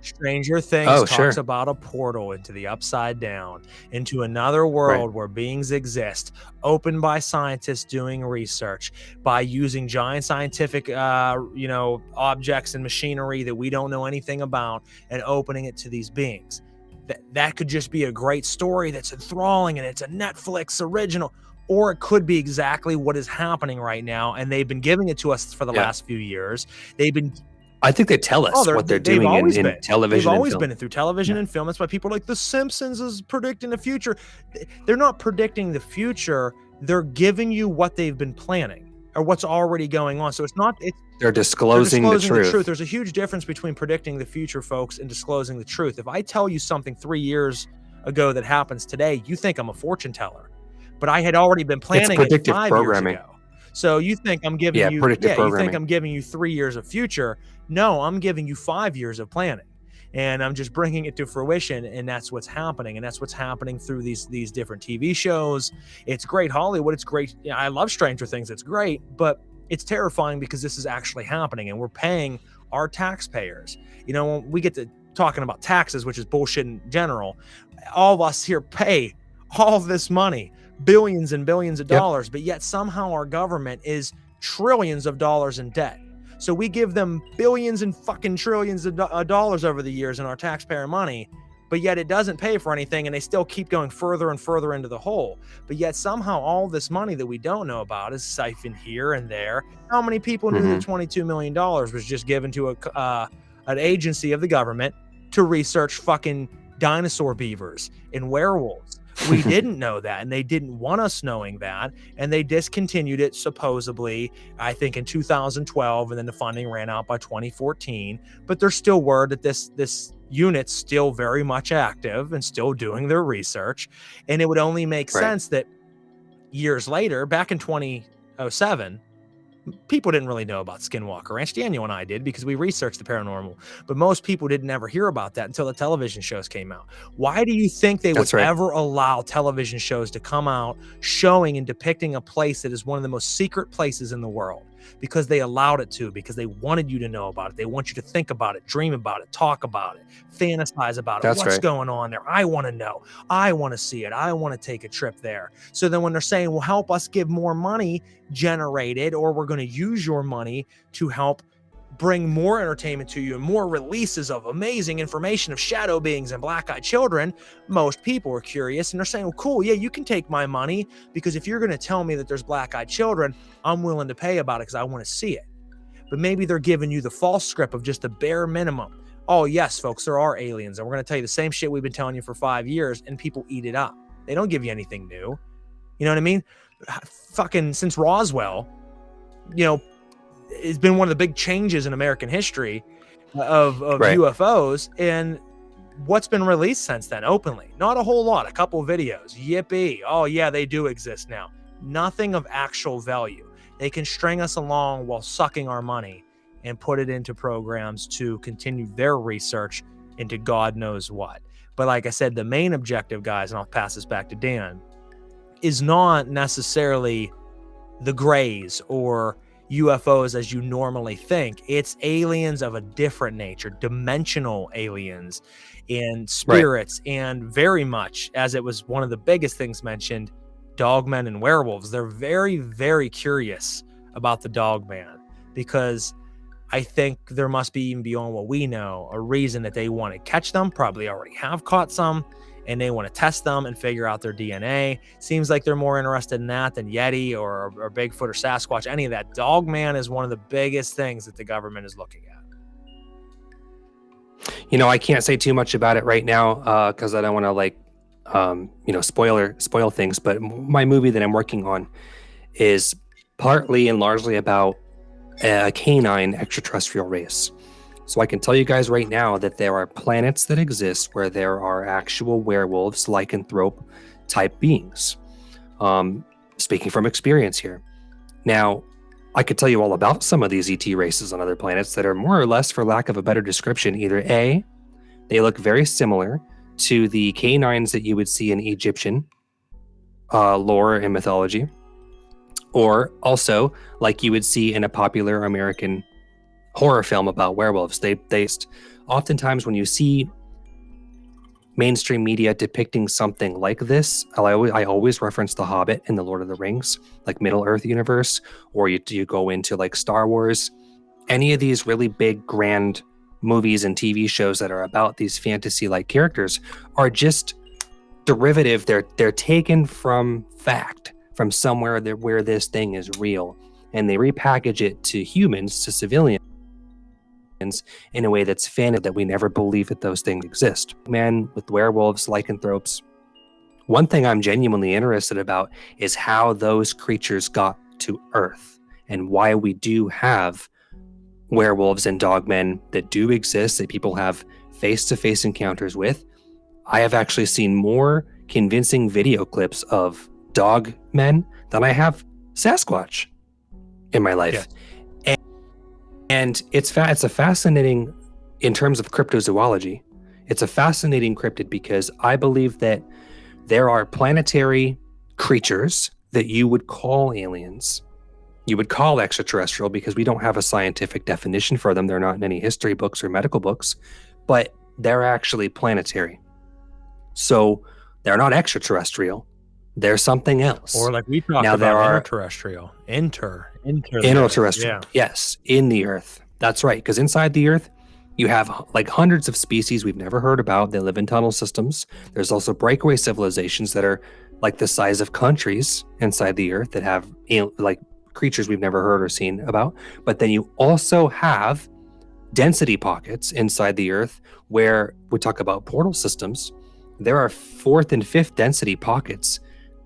Speaker 1: Stranger Things talks about a portal into the upside down, into another world where beings exist, opened by scientists doing research, by using giant scientific, objects and machinery that we don't know anything about, and opening it to these beings. That could just be a great story that's enthralling and it's a Netflix original, or it could be exactly what is happening right now, and they've been giving it to us for the last few years.
Speaker 2: I think they tell us what they're doing in television.
Speaker 1: They've always been through television and film. That's why people are like, The Simpsons is predicting the future. They're not predicting the future. They're giving you what they've been planning or what's already going on. So
Speaker 2: they're disclosing the truth.
Speaker 1: There's a huge difference between predicting the future, folks, and disclosing the truth. If I tell you something 3 years ago that happens today, you think I'm a fortune teller. But I had already been planning it 5 years ago. So you think I'm giving you 3 years of future. No, I'm giving you 5 years of planning, and I'm just bringing it to fruition. And that's what's happening. And that's what's happening through these different TV shows. It's great. Hollywood. It's great. I love Stranger Things. It's great, but it's terrifying because this is actually happening and we're paying our taxpayers. You know, when we get to talking about taxes, which is bullshit in general, all of us here pay all of this money, billions and billions of dollars, but yet somehow our government is trillions of dollars in debt. So we give them billions and fucking trillions of dollars over the years in our taxpayer money, but yet it doesn't pay for anything, and they still keep going further and further into the hole. But yet somehow all this money that we don't know about is siphoned here and there. How many people knew that $22 million was just given to an agency of the government to research fucking dinosaur beavers and werewolves? We didn't know that, and they didn't want us knowing that, and they discontinued it supposedly, I think, in 2012, and then the funding ran out by 2014. But there's still word that this units still very much active and still doing their research. And it would only make sense that years later, back in 2007, people didn't really know about Skinwalker Ranch. Daniel and I did, because we researched the paranormal, but most people didn't ever hear about that until the television shows came out. Why do you think they would ever allow television shows to come out showing and depicting a place that is one of the most secret places in the world? Because they allowed it to, because they wanted you to know about it. They want you to think about it, dream about it, talk about it, fantasize about it. What's going on there? I want to know. I want to see it. I want to take a trip there. So then when they're saying, well, help us give more money generated, or we're going to use your money to help bring more entertainment to you and more releases of amazing information of shadow beings and black-eyed children, most people are curious and they're saying, well, cool, yeah, you can take my money, because if you're going to tell me that there's black-eyed children, I'm willing to pay about it because I want to see it. But maybe they're giving you the false script of just the bare minimum. Oh yes, folks, there are aliens, and we're going to tell you the same shit we've been telling you for 5 years, and people eat it up. They don't give you anything new. You know what I mean? Fucking since Roswell, you know, it's been one of the big changes in American history of UFOs. And what's been released since then openly? Not a whole lot, a couple of videos. Yippee. Oh yeah, they do exist now. Nothing of actual value. They can string us along while sucking our money and put it into programs to continue their research into God knows what. But like I said, the main objective, guys, and I'll pass this back to Dan, is not necessarily the Greys or UFOs as you normally think. It's aliens of a different nature, dimensional aliens and spirits, and very much, as it was one of the biggest things mentioned, dogmen and werewolves. They're very, very curious about the dogman, because I think there must be, even beyond what we know, a reason that they want to catch them, probably already have caught some, and they want to test them and figure out their DNA. Seems like they're more interested in that than Yeti or Bigfoot or Sasquatch, any of that. Dogman is one of the biggest things that the government is looking at.
Speaker 2: You know, I can't say too much about it right now because I don't want to, like, you know, spoil things. But my movie that I'm working on is partly and largely about a canine extraterrestrial race. So I can tell you guys right now that there are planets that exist where there are actual werewolves, lycanthrope type beings. Speaking from experience here. Now, I could tell you all about some of these ET races on other planets that are more or less, for lack of a better description, either A, they look very similar to the canines that you would see in Egyptian lore and mythology, or also like you would see in a popular American horror film about werewolves. They oftentimes, when you see mainstream media depicting something like this, I always reference The Hobbit and The Lord of the Rings, like Middle Earth universe, or you go into like Star Wars, any of these really big grand movies and TV shows that are about these fantasy-like characters are just derivative. They're taken from fact, from somewhere where this thing is real, and they repackage it to humans, to civilians, in a way that's fantasy, that we never believe that those things exist. Man, with werewolves, lycanthropes, one thing I'm genuinely interested about is how those creatures got to Earth, and why we do have werewolves and dogmen that do exist, that people have face-to-face encounters with. I have actually seen more convincing video clips of dogmen than I have Sasquatch in my life. Yeah. And it's a fascinating, in terms of cryptozoology, it's a fascinating cryptid, because I believe that there are planetary creatures that you would call aliens, you would call extraterrestrial, because we don't have a scientific definition for them. They're not in any history books or medical books, but they're actually planetary. So they're not extraterrestrial. They're something else.
Speaker 1: Or like we talked
Speaker 2: now,
Speaker 1: about, interterrestrial.
Speaker 2: Interterrestrial. Yeah. Yes, in the Earth. That's right. Because inside the Earth, you have like hundreds of species we've never heard about. They live in tunnel systems. There's also breakaway civilizations that are like the size of countries inside the Earth that have like creatures we've never heard or seen about. But then you also have density pockets inside the Earth where we talk about portal systems. There are fourth and fifth density pockets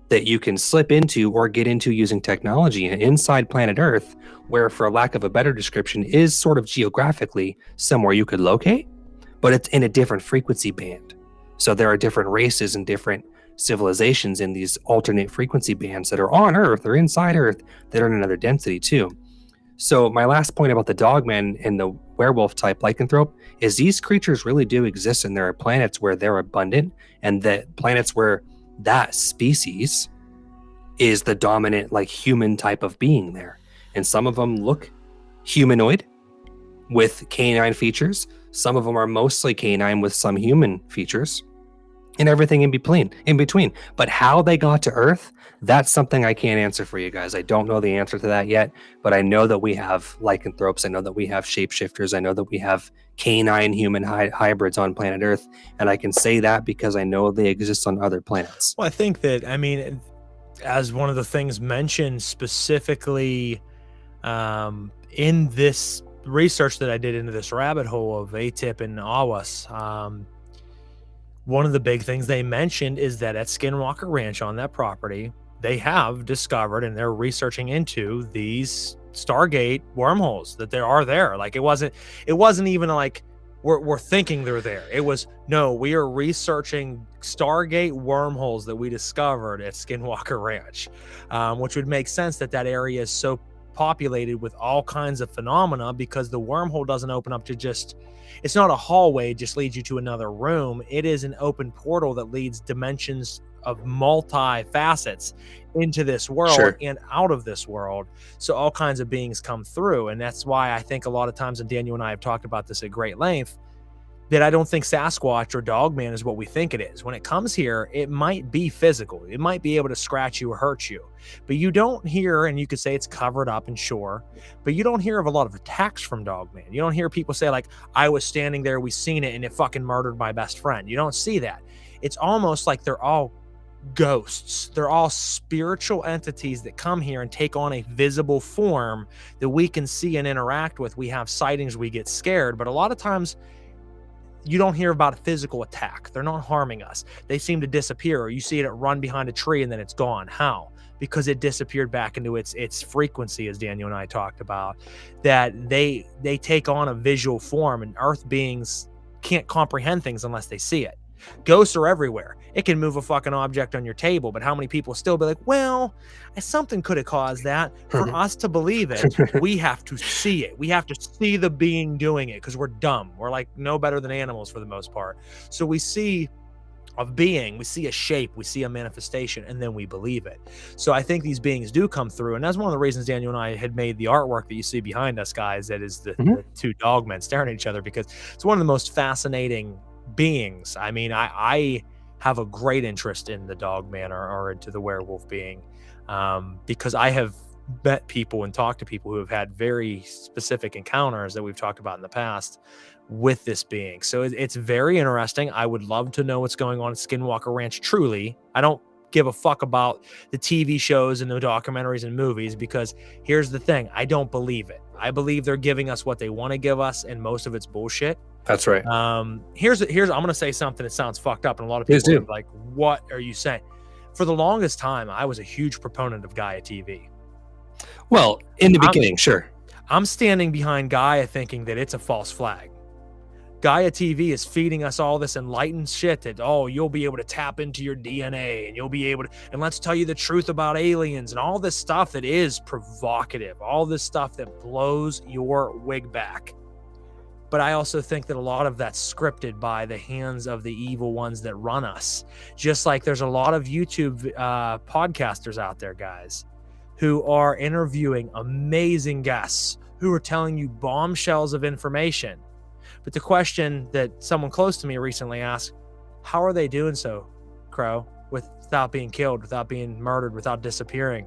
Speaker 2: that you can slip into or get into using technology inside planet Earth, where, for lack of a better description, is sort of geographically somewhere you could locate, but it's in a different frequency band. So there are different races and different civilizations in these alternate frequency bands that are on Earth or inside Earth that are in another density too. So my last point about the dogman and the werewolf type lycanthrope is these creatures really do exist, and there are planets where they're abundant, and the planets where that species is the dominant, like, human type of being there. And some of them look humanoid with canine features. Some of them are mostly canine with some human features, and everything in between. But how they got to Earth, that's something I can't answer for you guys. I don't know the answer to that yet, but I know that we have lycanthropes. I know that we have shapeshifters. I know that we have canine human hybrids on planet Earth. And I can say that because I know they exist on other planets.
Speaker 1: Well, I think that, I mean, as one of the things mentioned specifically in this research that I did into this rabbit hole of ATIP and AWAS, one of the big things they mentioned is that at Skinwalker Ranch on that property, they have discovered, and they're researching into, these Stargate wormholes that there are there. Like, it wasn't even like we're thinking they're there. It was, no, we are researching Stargate wormholes that we discovered at Skinwalker Ranch, which would make sense that that area is so populated with all kinds of phenomena, because the wormhole doesn't open up to just, it's not a hallway, it just leads you to another room. It is an open portal that leads dimensions of multi facets into this world, sure, and out of this world. So all kinds of beings come through. And that's why I think a lot of times, and Daniel and I have talked about this at great length, that I don't think Sasquatch or Dogman is what we think it is. When it comes here, it might be physical. It might be able to scratch you or hurt you. But you don't hear, and you could say it's covered up and sure, but you don't hear of a lot of attacks from Dogman. You don't hear people say, like, I was standing there, we seen it, and it fucking murdered my best friend. You don't see that. It's almost like they're all ghosts. They're all spiritual entities that come here and take on a visible form that we can see and interact with. We have sightings, we get scared, but a lot of times you don't hear about a physical attack. They're not harming us. They seem to disappear, or you see it run behind a tree and then it's gone. How? Because it disappeared back into its frequency, as Daniel and I talked about, that they take on a visual form, and Earth beings can't comprehend things unless they see it. Ghosts are everywhere. It can move a fucking object on your table, but how many people still be like, well, something could have caused that. For us to believe it, we have to see it. We have to see the being doing it, because we're dumb. We're like no better than animals for the most part. So we see a being, we see a shape, we see a manifestation, and then we believe it. So I think these beings do come through, and that's one of the reasons Daniel and I had made the artwork that you see behind us, guys, that is the two dogmen staring at each other, because it's one of the most fascinating beings. I mean, I have a great interest in the dogman or into the werewolf being, because I have met people and talked to people who have had very specific encounters that we've talked about in the past with this being. So it's very interesting. I would love to know what's going on at Skinwalker Ranch. Truly, I don't give a fuck about the TV shows and the documentaries and movies, because here's the thing, I don't believe it. I believe they're giving us what they want to give us, and most of it's bullshit.
Speaker 2: That's right.
Speaker 1: Here's I'm gonna say something that sounds fucked up, and a lot of people are like, what are you saying? For the longest time, I was a huge proponent of Gaia TV.
Speaker 2: Well, in the beginning, sure.
Speaker 1: I'm standing behind Gaia thinking that it's a false flag. Gaia TV is feeding us all this enlightened shit that, oh, you'll be able to tap into your DNA, and you'll be able to, and let's tell you the truth about aliens, and all this stuff that is provocative, all this stuff that blows your wig back. But I also think that a lot of that's scripted by the hands of the evil ones that run us. Just like there's a lot of YouTube podcasters out there, guys, who are interviewing amazing guests who are telling you bombshells of information. But the question that someone close to me recently asked, how are they doing so, Crow, without being killed, without being murdered, without disappearing?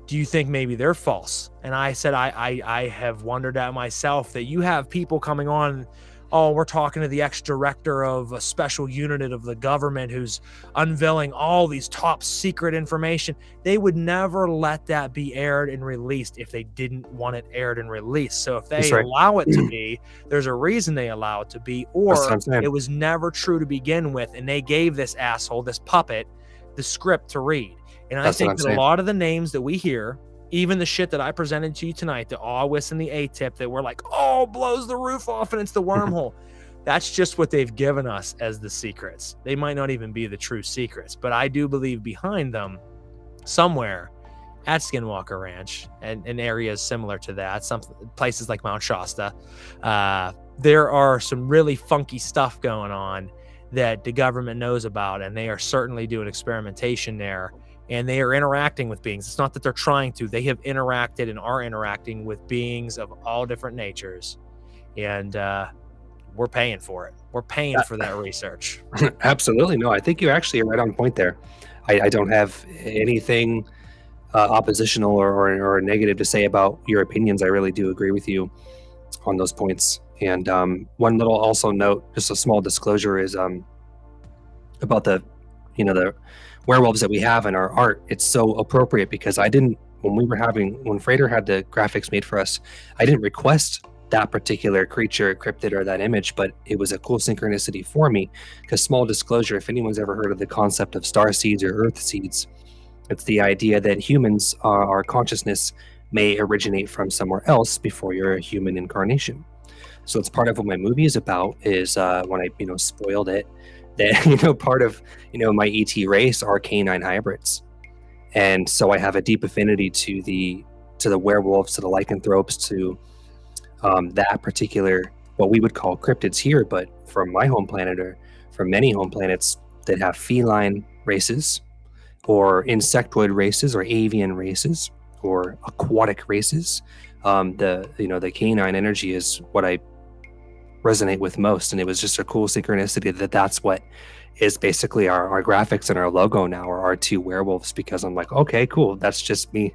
Speaker 1: Do you think maybe they're false? And I said, I have wondered at myself that you have people coming on, oh, we're talking to the ex-director of a special unit of the government who's unveiling all these top secret information. They would never let that be aired and released if they didn't want it aired and released. So if they allow it to be, there's a reason they allow it to be, or it was never true to begin with, and they gave this asshole, this puppet, the script to read. And I think that a lot of the names that we hear, even the shit that I presented to you tonight, the AWIS and the ATIP, that we're like, oh, blows the roof off and it's the wormhole. That's just what they've given us as the secrets. They might not even be the true secrets, but I do believe behind them, somewhere at Skinwalker Ranch and in areas similar to that, some places like Mount Shasta, there are some really funky stuff going on that the government knows about, and they are certainly doing experimentation there, and they are interacting with beings. It's not that they're trying to. They have interacted and are interacting with beings of all different natures, and we're paying for it. We're paying for that research.
Speaker 2: Absolutely. No, I think you're actually right on point there. I don't have anything oppositional or negative to say about your opinions. I really do agree with you on those points. And one little also note, just a small disclosure, is about the werewolves that we have in our art. It's so appropriate because when Frater had the graphics made for us, I didn't request that particular creature, cryptid, or that image, but it was a cool synchronicity for me. Because, small disclosure, if anyone's ever heard of the concept of star seeds or earth seeds, it's the idea that humans, our consciousness may originate from somewhere else before you're a human incarnation. So it's part of what my movie is about, is when I spoiled it, that part of my ET race are canine hybrids. And so I have a deep affinity to the werewolves, to the lycanthropes, to that particular, what we would call cryptids here, but from my home planet, or from many home planets that have feline races, or insectoid races, or avian races, or aquatic races, the canine energy is what I resonate with most. And it was just a cool synchronicity that's what is basically our graphics and our logo now, are our two werewolves, because I'm like, okay, cool, that's just me.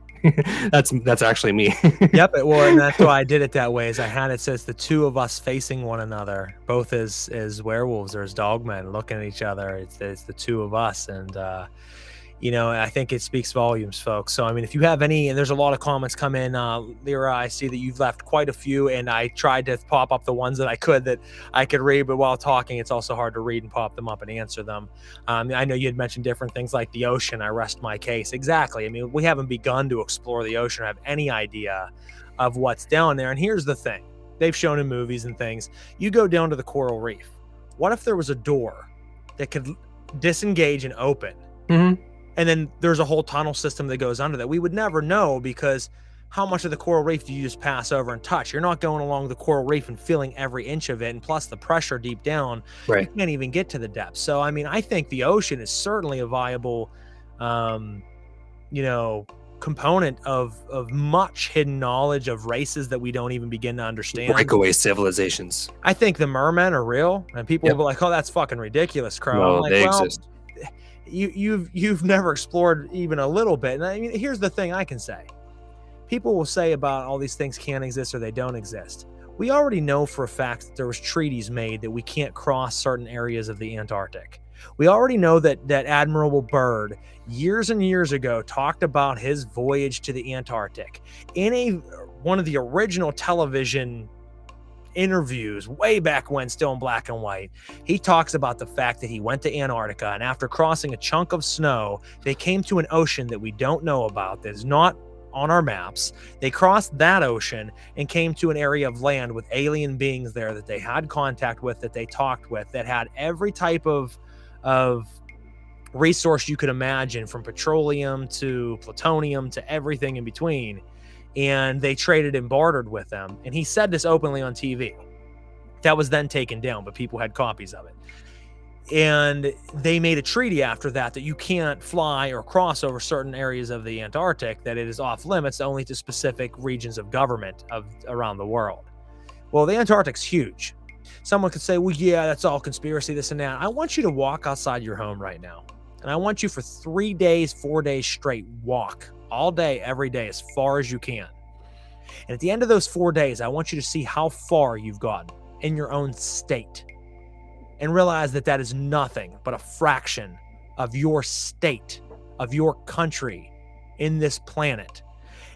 Speaker 2: that's actually me.
Speaker 1: Yep. Well, and that's why I did it that way, is I had it says the two of us facing one another, both as werewolves or as dogmen, looking at each other. It's the two of us. And I think it speaks volumes, folks. So, I mean, if you have any, and there's a lot of comments come in, Lyra, I see that you've left quite a few, and I tried to pop up the ones that I could read, but while talking, it's also hard to read and pop them up and answer them. I know you had mentioned different things like the ocean. I rest my case. Exactly. I mean, we haven't begun to explore the ocean or have any idea of what's down there. And here's the thing. They've shown in movies and things, you go down to the coral reef. What if there was a door that could disengage and open?
Speaker 2: Mm-hmm.
Speaker 1: And then there's a whole tunnel system that goes under that. We would never know, because how much of the coral reef do you just pass over and touch? You're not going along the coral reef and feeling every inch of it. And plus the pressure deep down,
Speaker 2: right,
Speaker 1: you can't even get to the depths. So, I mean, I think the ocean is certainly a viable, component of much hidden knowledge of races that we don't even begin to understand.
Speaker 2: Breakaway civilizations.
Speaker 1: I think the mermen are real, and people will be like, oh, that's fucking ridiculous, Crow.
Speaker 2: No,
Speaker 1: I'm like,
Speaker 2: they
Speaker 1: well,
Speaker 2: exist.
Speaker 1: You've never explored even a little bit. And I mean, here's the thing I can say. People will say about all these things can't exist or they don't exist. We already know for a fact that there was treaties made that we can't cross certain areas of the Antarctic. We already know that Admiral Byrd years and years ago talked about his voyage to the Antarctic in one of the original television interviews way back when, still in black and white. He talks about the fact that he went to Antarctica, and after crossing a chunk of snow, they came to an ocean that we don't know about, that is not on our maps. They crossed that ocean and came to an area of land with alien beings there that they had contact with, that they talked with, that had every type of resource you could imagine, from petroleum to plutonium to everything in between. And they traded and bartered with them. And he said this openly on TV. That was then taken down, but people had copies of it. And they made a treaty after that you can't fly or cross over certain areas of the Antarctic, that it is off limits only to specific regions of government around the world. Well, the Antarctic's huge. Someone could say, well, yeah, that's all conspiracy, this and that. I want you to walk outside your home right now. And I want you for 3 days, 4 days straight, walk all day, every day, as far as you can. And at the end of those 4 days, I want you to see how far you've gotten in your own state, and realize that that is nothing but a fraction of your state, of your country in this planet.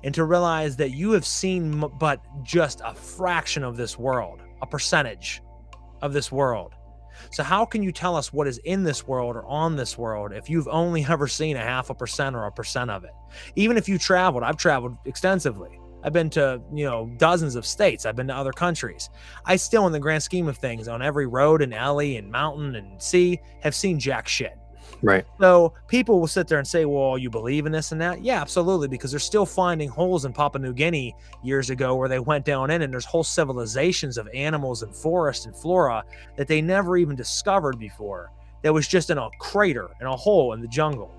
Speaker 1: And to realize that you have seen but just a fraction of this world, a percentage of this world. So how can you tell us what is in this world or on this world if you've only ever seen 0.5% or 1% of it? Even if you traveled, I've traveled extensively. I've been to, dozens of states. I've been to other countries. I still, in the grand scheme of things, on every road and alley and mountain and sea, have seen jack shit.
Speaker 2: Right.
Speaker 1: So people will sit there and say, well, you believe in this and that? Yeah, absolutely, because they're still finding holes in Papua New Guinea years ago where they went down in, and there's whole civilizations of animals and forest and flora that they never even discovered before. That was just in a crater, in a hole in the jungle.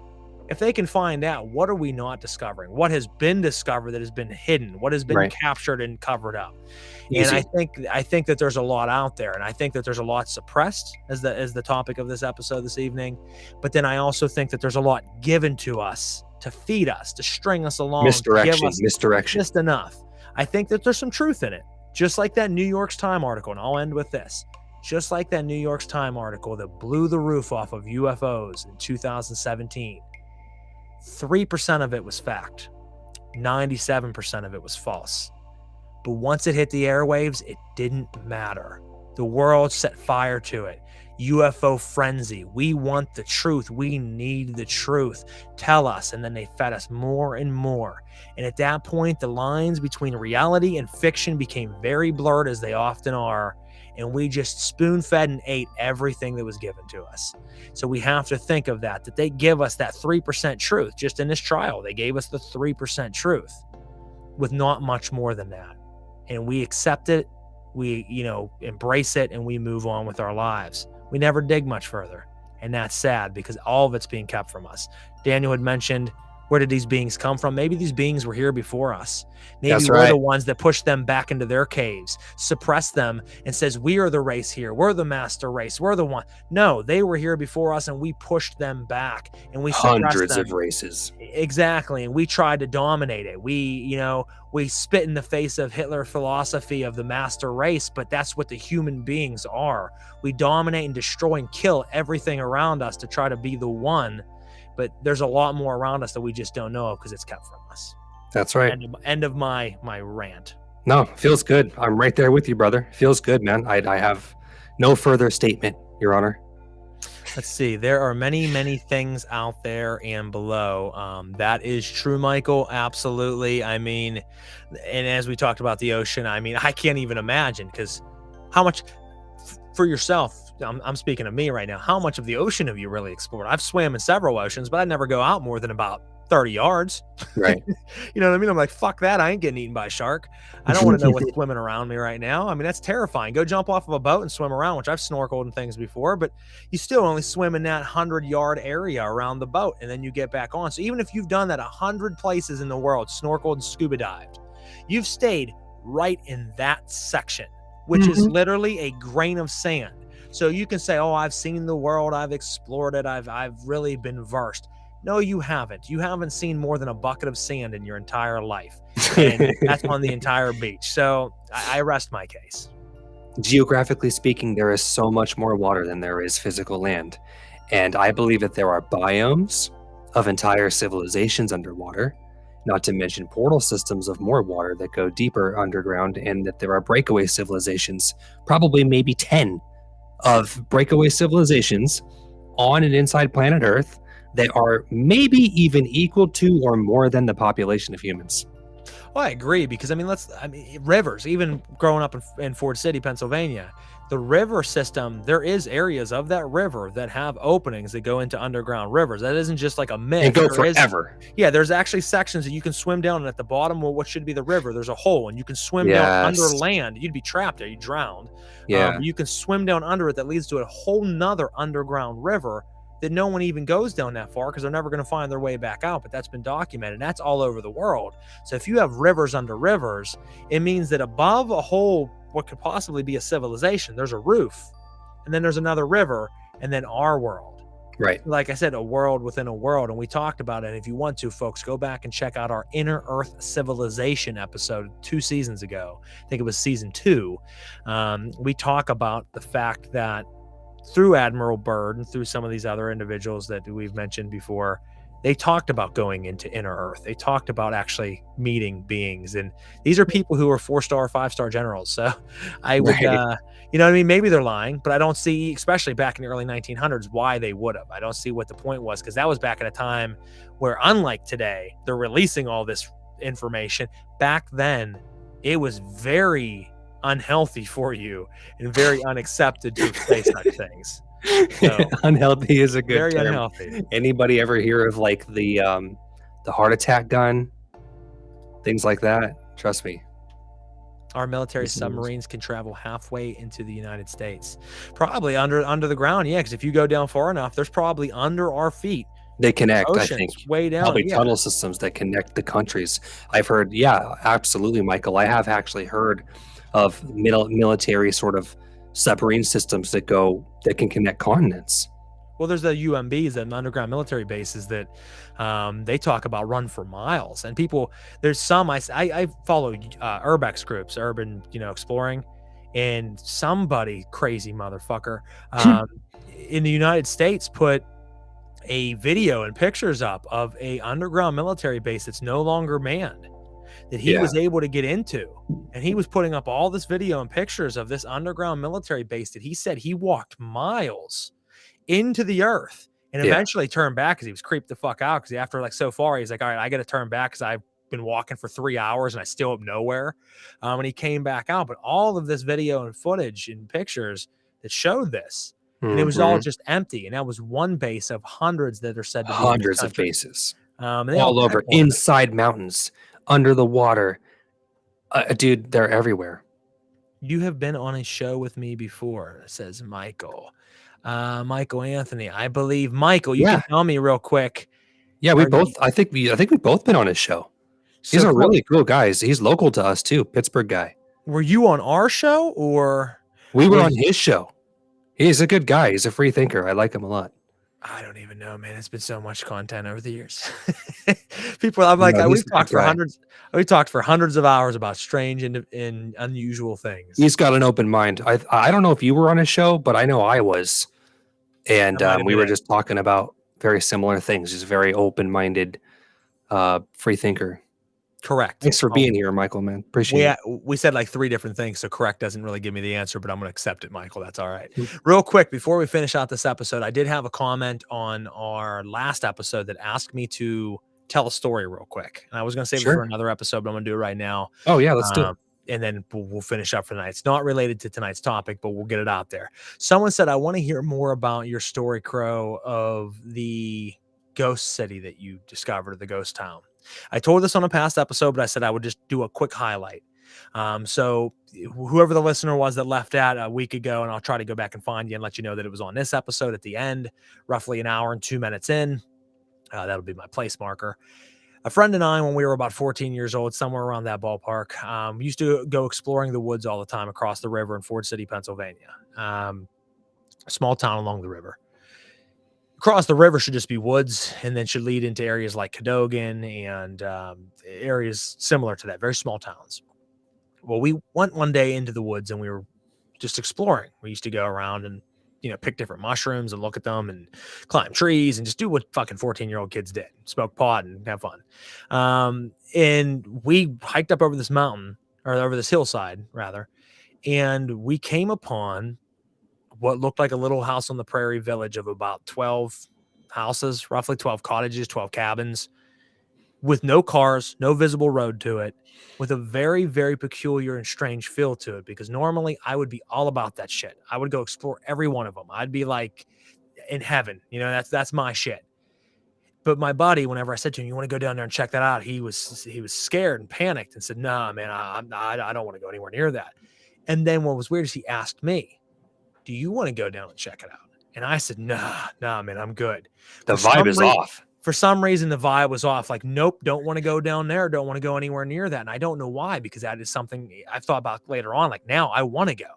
Speaker 1: If they can find out, what are we not discovering? What has been discovered that has been hidden? What has been captured and covered up?
Speaker 2: Easy.
Speaker 1: And I think that there's a lot out there, and I think that there's a lot suppressed as the topic of this episode this evening. But then I also think that there's a lot given to us to feed us, to string us along,
Speaker 2: misdirection,
Speaker 1: give us just enough. I think that there's some truth in it, just like that New York Times article. And I'll end with this. Just like that New York Times article that blew the roof off of UFOs in 2017. 3% of it was fact. 97% of it was false. But once it hit the airwaves, it didn't matter. The world set fire to it. UFO frenzy. We want the truth. We need the truth. Tell us. And then they fed us more and more. And at that point, the lines between reality and fiction became very blurred, as they often are. And we just spoon-fed and ate everything that was given to us. So we have to think of that they give us that 3% truth. Just in this trial, they gave us the 3% truth with not much more than that. And we accept it, we, embrace it, and we move on with our lives. We never dig much further. And that's sad, because all of it's being kept from us. Daniel had mentioned, where did these beings come from? Maybe these beings were here before us. Maybe we're the ones that pushed them back into their caves, suppressed them, and says, we are the race here. We're the master race. We're the one. No, they were here before us, and we pushed them back, and we
Speaker 2: hundreds of races.
Speaker 1: Exactly. And we tried to dominate it. We spit in the face of Hitler's philosophy of the master race, but that's what the human beings are. We dominate and destroy and kill everything around us to try to be the one. But there's a lot more around us that we just don't know of because it's kept from us.
Speaker 2: That's right.
Speaker 1: End of my rant.
Speaker 2: No, feels good. I'm right there with you, brother. Feels good, man. I have no further statement, Your Honor.
Speaker 1: Let's see. There are many, many things out there and below. That is true, Michael. Absolutely. I mean, and as we talked about the ocean, I mean, I can't even imagine, because how much for yourself, I'm speaking of me right now, how much of the ocean have you really explored? I've swam in several oceans, but I never go out more than about 30 yards.
Speaker 2: Right.
Speaker 1: You know what I mean? I'm like, fuck that. I ain't getting eaten by a shark. I don't want to know what's swimming around me right now. I mean, that's terrifying. Go jump off of a boat and swim around, which I've snorkeled and things before, but you still only swim in that 100-yard area around the boat, and then you get back on. So even if you've done that 100 places in the world, snorkeled and scuba dived, you've stayed right in that section, which is literally a grain of sand. So you can say, oh, I've seen the world, I've explored it, I've really been versed. No, you haven't. You haven't seen more than a bucket of sand in your entire life. And that's on the entire beach. So I rest my case.
Speaker 2: Geographically speaking, there is so much more water than there is physical land. And I believe that there are biomes of entire civilizations underwater, not to mention portal systems of more water that go deeper underground, and that there are breakaway civilizations, probably maybe 10 of breakaway civilizations on and inside planet Earth that are maybe even equal to or more than the population of humans.
Speaker 1: Well, I agree, because I mean, rivers, even growing up in Ford City, Pennsylvania, the river system, there is areas of that river that have openings that go into underground rivers. That isn't just like a myth.
Speaker 2: And go forever.
Speaker 1: There's actually sections that you can swim down, and at the bottom of what should be the river, there's a hole, and you can swim down under land. You'd be trapped there. You drowned. You can swim down under it. That leads to a whole nother underground river that no one even goes down that far, because they're never going to find their way back out. But that's been documented. That's all over the world. So if you have rivers under rivers, it means that above a whole, what could possibly be a civilization, there's a roof, and then there's another river, and then our world.
Speaker 2: Right.
Speaker 1: Like I said, a world within a world. And we talked about it. If you want to, folks, go back and check out our Inner Earth Civilization episode 2 seasons ago. I think it was season 2. We talk about the fact that through Admiral Byrd and through some of these other individuals that we've mentioned before, they talked about going into Inner Earth. They talked about actually meeting beings. And these are people who are 4-star, 5-star generals. So I would, you know what I mean? Maybe they're lying, but I don't see, especially back in the early 1900s, why they would have. I don't see what the point was, because that was back at a time where, unlike today, they're releasing all this information. Back then, it was very unhealthy for you and very unaccepted to say such things. So,
Speaker 2: unhealthy is a good
Speaker 1: very
Speaker 2: term.
Speaker 1: unhealthy.
Speaker 2: Anybody ever hear of like the heart attack gun? Things like that. Trust me.
Speaker 1: Our military submarines can travel halfway into the United States, probably under the ground. Yeah, because if you go down far enough, there's probably under our feet.
Speaker 2: They connect,
Speaker 1: Oceans,
Speaker 2: I think.
Speaker 1: way down.
Speaker 2: Probably tunnel systems that connect the countries. I've heard, yeah, absolutely, Michael. I have actually heard of military sort of submarine systems that can connect continents.
Speaker 1: Well, there's the UMBs, the underground military bases that they talk about run for miles. And people, there's some, I follow urbex groups, urban, exploring, and somebody crazy motherfucker in the United States put a video and pictures up of a underground military base that's no longer manned, that he was able to get into. And he was putting up all this video and pictures of this underground military base that he said he walked miles into the earth and eventually turned back because he was creeped the fuck out, because after so far he's like, all right, I got to turn back because I've been walking for 3 hours and I still am nowhere. And he came back out, but all of this video and footage and pictures that showed this, and it was all just empty. And that was one base of hundreds that are said to be
Speaker 2: hundreds of bases
Speaker 1: and
Speaker 2: all over, inside mountains, under the water. Dude, they're everywhere.
Speaker 1: You have been on a show with me before, says Michael. Michael Anthony, I believe. Michael, you can tell me real quick.
Speaker 2: Yeah, we both. I think we've both been on his show. He's a really cool guy. He's local to us too, Pittsburgh guy.
Speaker 1: Were you on our show or?
Speaker 2: We were on his show. He's a good guy. He's a free thinker. I like him a lot.
Speaker 1: I don't even know, man. It's been so much content over the years. People, I'm like, we've talked for hundreds. We talked for hundreds of hours about strange and unusual things.
Speaker 2: He's got an open mind. I don't know if you were on his show, but I know I was, and we were just talking about very similar things. He's a very open-minded, free thinker.
Speaker 1: Correct.
Speaker 2: Thanks for being here, Michael, man. Appreciate it.
Speaker 1: We said 3 different things, so correct doesn't really give me the answer, but I'm going to accept it, Michael. That's all right. Real quick, before we finish out this episode, I did have a comment on our last episode that asked me to tell a story real quick. And I was going to save it for another episode, but I'm going to do it right now.
Speaker 2: Oh, yeah, let's do it.
Speaker 1: And then we'll finish up for tonight. It's not related to tonight's topic, but we'll get it out there. Someone said, I want to hear more about your story, Crow, of the ghost city that you discovered, the ghost town. I told this on a past episode, but I said I would just do a quick highlight. So whoever the listener was that left out a week ago, and I'll try to go back and find you and let you know that it was on this episode at the end, roughly an hour and 2 minutes in. That'll be my place marker. A friend and I, when we were about 14 years old, somewhere around that ballpark, we used to go exploring the woods all the time across the river in Ford City, Pennsylvania. A small town along the river. Across the river should just be woods, and then should lead into areas like Cadogan and areas similar to that, very small towns. Well, we went one day into the woods and we were just exploring. We used to go around and, pick different mushrooms and look at them and climb trees and just do what fucking 14-year-old kids did, smoke pot and have fun. And we hiked up over this mountain, or over this hillside rather, and we came upon what looked like a little house on the prairie village of about 12 houses, roughly 12 cottages, 12 cabins, with no cars, no visible road to it, with a very, very peculiar and strange feel to it, because normally I would be all about that shit. I would go explore every one of them. I'd be like in heaven, that's my shit. But my buddy, whenever I said to him, you want to go down there and check that out? He was scared and panicked and said, nah, man, I don't want to go anywhere near that. And then what was weird is he asked me, do you want to go down and check it out? And I said, nah, man, I'm good.
Speaker 2: The vibe is off.
Speaker 1: For some reason, the vibe was off. Like, nope, don't want to go down there. Don't want to go anywhere near that. And I don't know why, because that is something I've thought about later on. Like, now I want to go.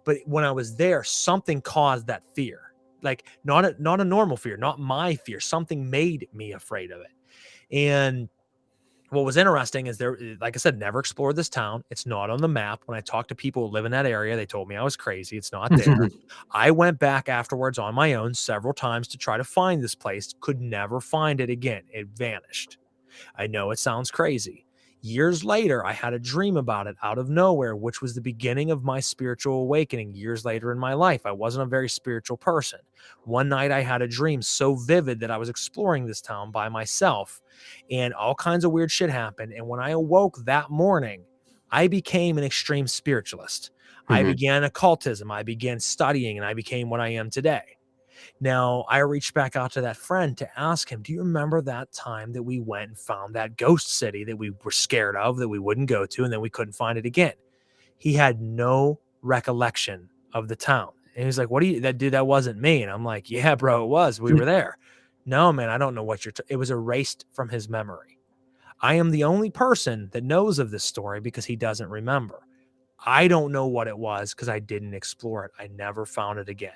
Speaker 1: But when I was there, something caused that fear. Like, not a normal fear, not my fear. Something made me afraid of it. And what was interesting is there, like I said, never explored this town. It's not on the map. When I talked to people who live in that area, they told me I was crazy. It's not there. I went back afterwards on my own several times to try to find this place. Could never find it again. It vanished. I know it sounds crazy. Years later, I had a dream about it out of nowhere, which was the beginning of my spiritual awakening years later in my life. I wasn't a very spiritual person. One night I had a dream so vivid that I was exploring this town by myself, and all kinds of weird shit happened. And when I awoke that morning, I became an extreme spiritualist. I began occultism. I began studying, and I became what I am today. Now, I reached back out to that friend to ask him, do you remember that time that we went and found that ghost city that we were scared of, that we wouldn't go to, and then we couldn't find it again? He had no recollection of the town. And he was like, what do you, that dude, that wasn't me. And I'm like, yeah, bro, it was. We were there. No, man, I don't know what it was erased from his memory. I am the only person that knows of this story because he doesn't remember. I don't know what it was because I didn't explore it. I never found it again.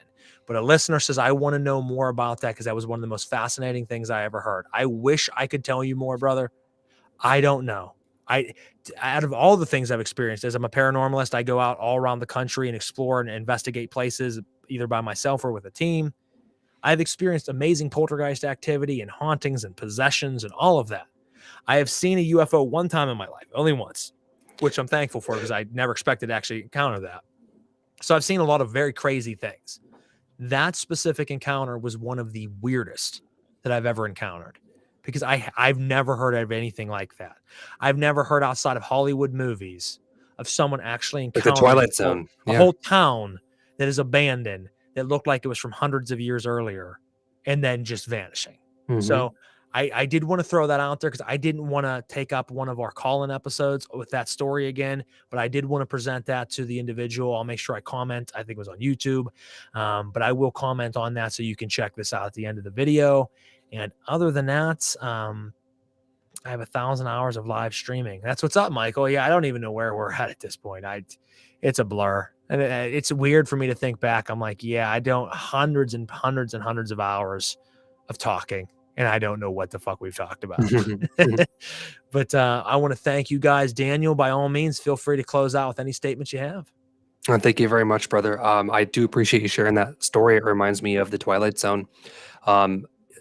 Speaker 1: But a listener says, I want to know more about that because that was one of the most fascinating things I ever heard. I wish I could tell you more, brother. I don't know. Out of all the things I've experienced, as I'm a paranormalist, I go out all around the country and explore and investigate places either by myself or with a team. I've experienced amazing poltergeist activity and hauntings and possessions and all of that. I have seen a UFO one time in my life, only once, which I'm thankful for because I never expected to actually encounter that. So I've seen a lot of very crazy things. That specific encounter was one of the weirdest that I've ever encountered because I've never heard of anything like that. I've never heard outside of Hollywood movies of someone actually encountering
Speaker 2: the Twilight Zone,
Speaker 1: a whole town that is abandoned that looked like it was from hundreds of years earlier and then just vanishing. So I did want to throw that out there because I didn't want to take up one of our call-in episodes with that story again, but I did want to present that to the individual. I'll make sure I comment. I think it was on YouTube, but I will comment on that so you can check this out at the end of the video. And other than that, I have 1,000 hours of live streaming. That's what's up, Michael. Yeah, I don't even know where we're at this point. It's a blur. And it's weird for me to think back. I'm like, yeah, I don't hundreds and hundreds and hundreds of hours of talking. And I don't know what the fuck we've talked about. But I want to thank you guys. Daniel, by all means, feel free to close out with any statements you have.
Speaker 2: Thank you very much, brother. I do appreciate you sharing that story. It reminds me of the Twilight Zone.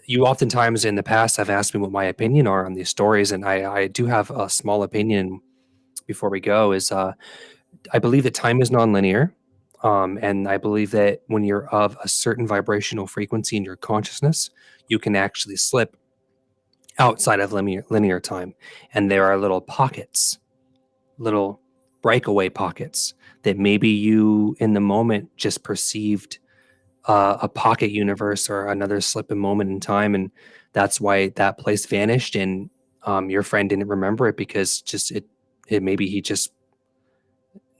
Speaker 2: You oftentimes in the past have asked me what my opinion are on these stories, and I do have a small opinion before we go. Is I believe that time is nonlinear, and I believe that when you're of a certain vibrational frequency in your consciousness, you can actually slip outside of linear time. And there are little pockets, little breakaway pockets that maybe you in the moment just perceived a pocket universe or another slip in moment in time. And that's why that place vanished. And your friend didn't remember it because just it maybe he just,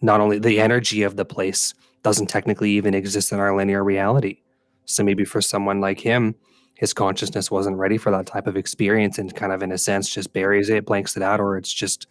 Speaker 2: not only the energy of the place doesn't technically even exist in our linear reality. So maybe for someone like him, his consciousness wasn't ready for that type of experience and kind of in a sense just buries it, blanks it out, or it's just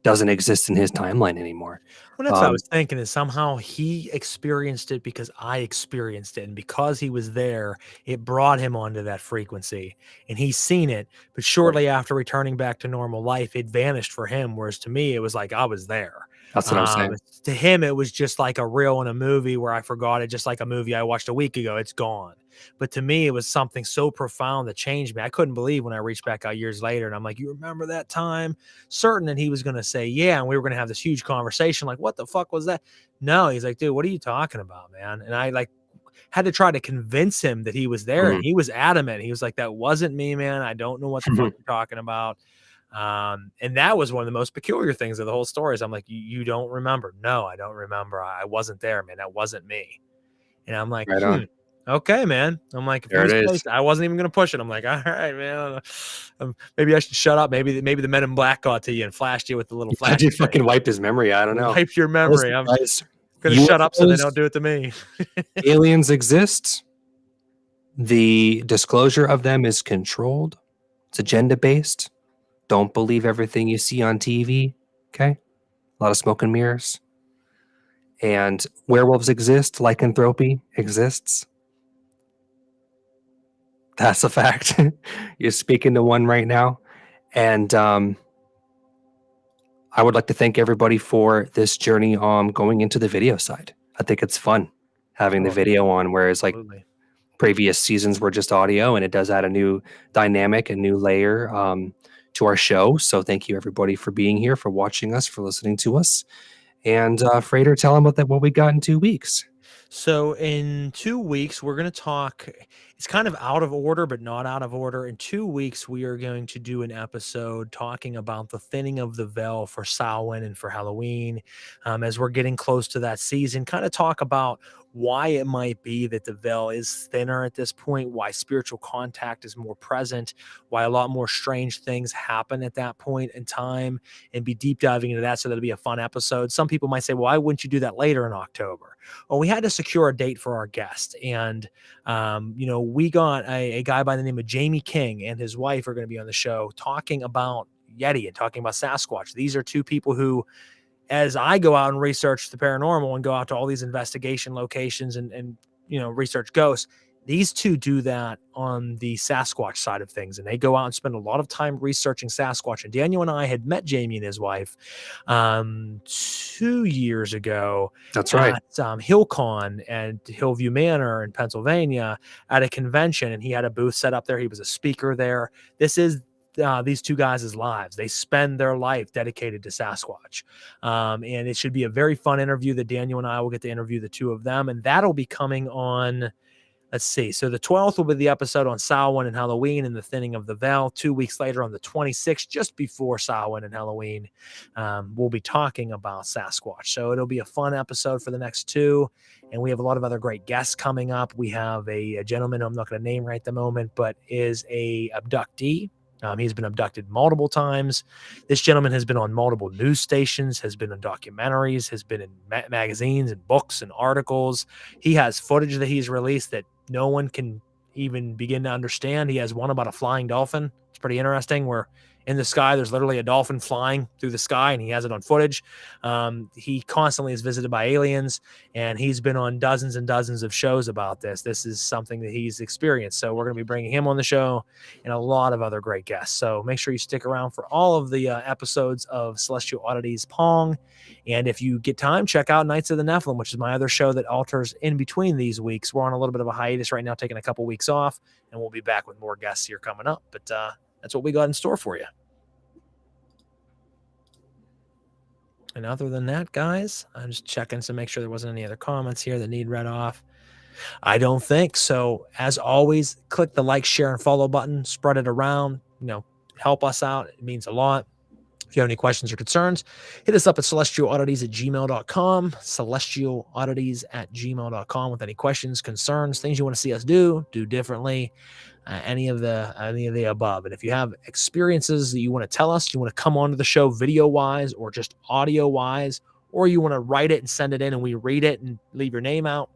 Speaker 2: doesn't exist in his timeline anymore.
Speaker 1: Well, that's what I was thinking is somehow he experienced it because I experienced it. And because he was there, it brought him onto that frequency and he's seen it. But shortly after returning back to normal life, it vanished for him. Whereas to me, it was like I was there.
Speaker 2: That's what I'm saying.
Speaker 1: To him, it was just like a reel in a movie where I forgot it, just like a movie I watched a week ago. It's gone. But to me, it was something so profound that changed me. I couldn't believe when I reached back out years later and I'm like, you remember that time? Certain that he was going to say, yeah. And we were going to have this huge conversation. Like, what the fuck was that? No, he's like, dude, what are you talking about, man? And I like had to try to convince him that he was there. And he was adamant. He was like, that wasn't me, man. I don't know what the fuck you're talking about. And that was one of the most peculiar things of the whole story is I'm like, you don't remember? No, I don't remember. I wasn't there, man. That wasn't me. And I'm like, right on. Okay, man. I'm like,
Speaker 2: there it is.
Speaker 1: I wasn't even going to push it. I'm like, all right, man. Maybe I should shut up. Maybe the Men in Black got to you and flashed you with the little flash.
Speaker 2: He fucking wiped his memory. I don't know.
Speaker 1: Wiped your memory. I'm going to shut up so they don't do it to me.
Speaker 2: Aliens exist. The disclosure of them is controlled. It's agenda-based. Don't believe everything you see on TV. Okay? A lot of smoke and mirrors. And werewolves exist. Lycanthropy exists. That's a fact. You're speaking to one right now. And I would like to thank everybody for this journey going into the video side. I think it's fun having the video on, whereas like previous seasons were just audio, and it does add a new dynamic, a new layer to our show. So thank you everybody for being here, for watching us, for listening to us. And Frater, tell them what we got in 2 weeks.
Speaker 1: So in 2 weeks, we're going to talk. It's kind of out of order, but not out of order. In 2 weeks, we are going to do an episode talking about the thinning of the veil for Samhain and for Halloween. As we're getting close to that season, kind of talk about why it might be that the veil is thinner at this point, why spiritual contact is more present, why a lot more strange things happen at that point in time, and be deep diving into that. So that'll be a fun episode. Some people might say, well, why wouldn't you do that later in October? Well, we had to secure a date for our guest. And, we got a guy by the name of Jamie King and his wife are going to be on the show talking about Yeti and talking about Sasquatch. These are two people who, as I go out and research the paranormal and go out to all these investigation locations and research ghosts, these two do that on the Sasquatch side of things. And they go out and spend a lot of time researching Sasquatch. And Daniel and I had met Jamie and his wife 2 years ago.
Speaker 2: That's right.
Speaker 1: At HillCon and Hillview Manor in Pennsylvania at a convention. And he had a booth set up there. He was a speaker there. This is these two guys' lives. They spend their life dedicated to Sasquatch. And it should be a very fun interview that Daniel and I will get to interview the two of them. And that'll be coming on, let's see. So the 12th will be the episode on Samhain and Halloween and the thinning of the veil. 2 weeks later on the 26th, just before Samhain and Halloween, we'll be talking about Sasquatch. So it'll be a fun episode for the next two. And we have a lot of other great guests coming up. We have a gentleman who I'm not going to name right at the moment, but is a abductee. He's been abducted multiple times. This gentleman has been on multiple news stations, has been in documentaries, has been in magazines and books and articles. He has footage that he's released that no one can even begin to understand. He has one about a flying dolphin. It's pretty interesting, where in the sky there's literally a dolphin flying through the sky, and he has it on footage. He constantly is visited by aliens, and he's been on dozens and dozens of shows about this. This is something that he's experienced. So we're going to be bringing him on the show and a lot of other great guests. So make sure you stick around for all of the episodes of Celestial Oddities Pong. And if you get time, check out Knights of the Nephilim, which is my other show that alters in between these weeks. We're on a little bit of a hiatus right now, taking a couple weeks off, and we'll be back with more guests here coming up. But that's what we got in store for you. And other than that, guys, I'm just checking to make sure there wasn't any other comments here that need read off. I don't think so. As always, click the like, share, and follow button. Spread it around. Help us out. It means a lot. If you have any questions or concerns, hit us up at celestialoddities@gmail.com. Celestialoddities@gmail.com with any questions, concerns, things you want to see us do differently. Any of the above. And if you have experiences that you want to tell us, you want to come onto the show video wise or just audio wise, or you want to write it and send it in and we read it and leave your name out,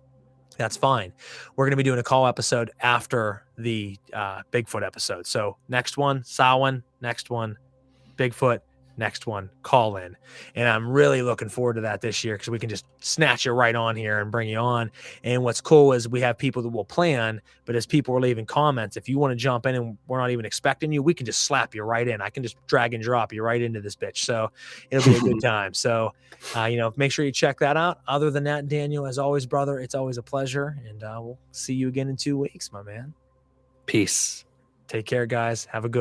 Speaker 1: that's fine. We're going to be doing a call episode after the Bigfoot episode. So next one, Samhain, next one, Bigfoot, next one, call in. And I'm really looking forward to that this year because we can just snatch you right on here and bring you on. And what's cool is we have people that will plan, but as people are leaving comments, if you want to jump in and we're not even expecting you, we can just slap you right in. I can just drag and drop you right into this bitch. So it'll be a good time. So, make sure you check that out. Other than that, Daniel, as always, brother, it's always a pleasure. And we'll see you again in 2 weeks, my man.
Speaker 2: Peace.
Speaker 1: Take care, guys. Have a good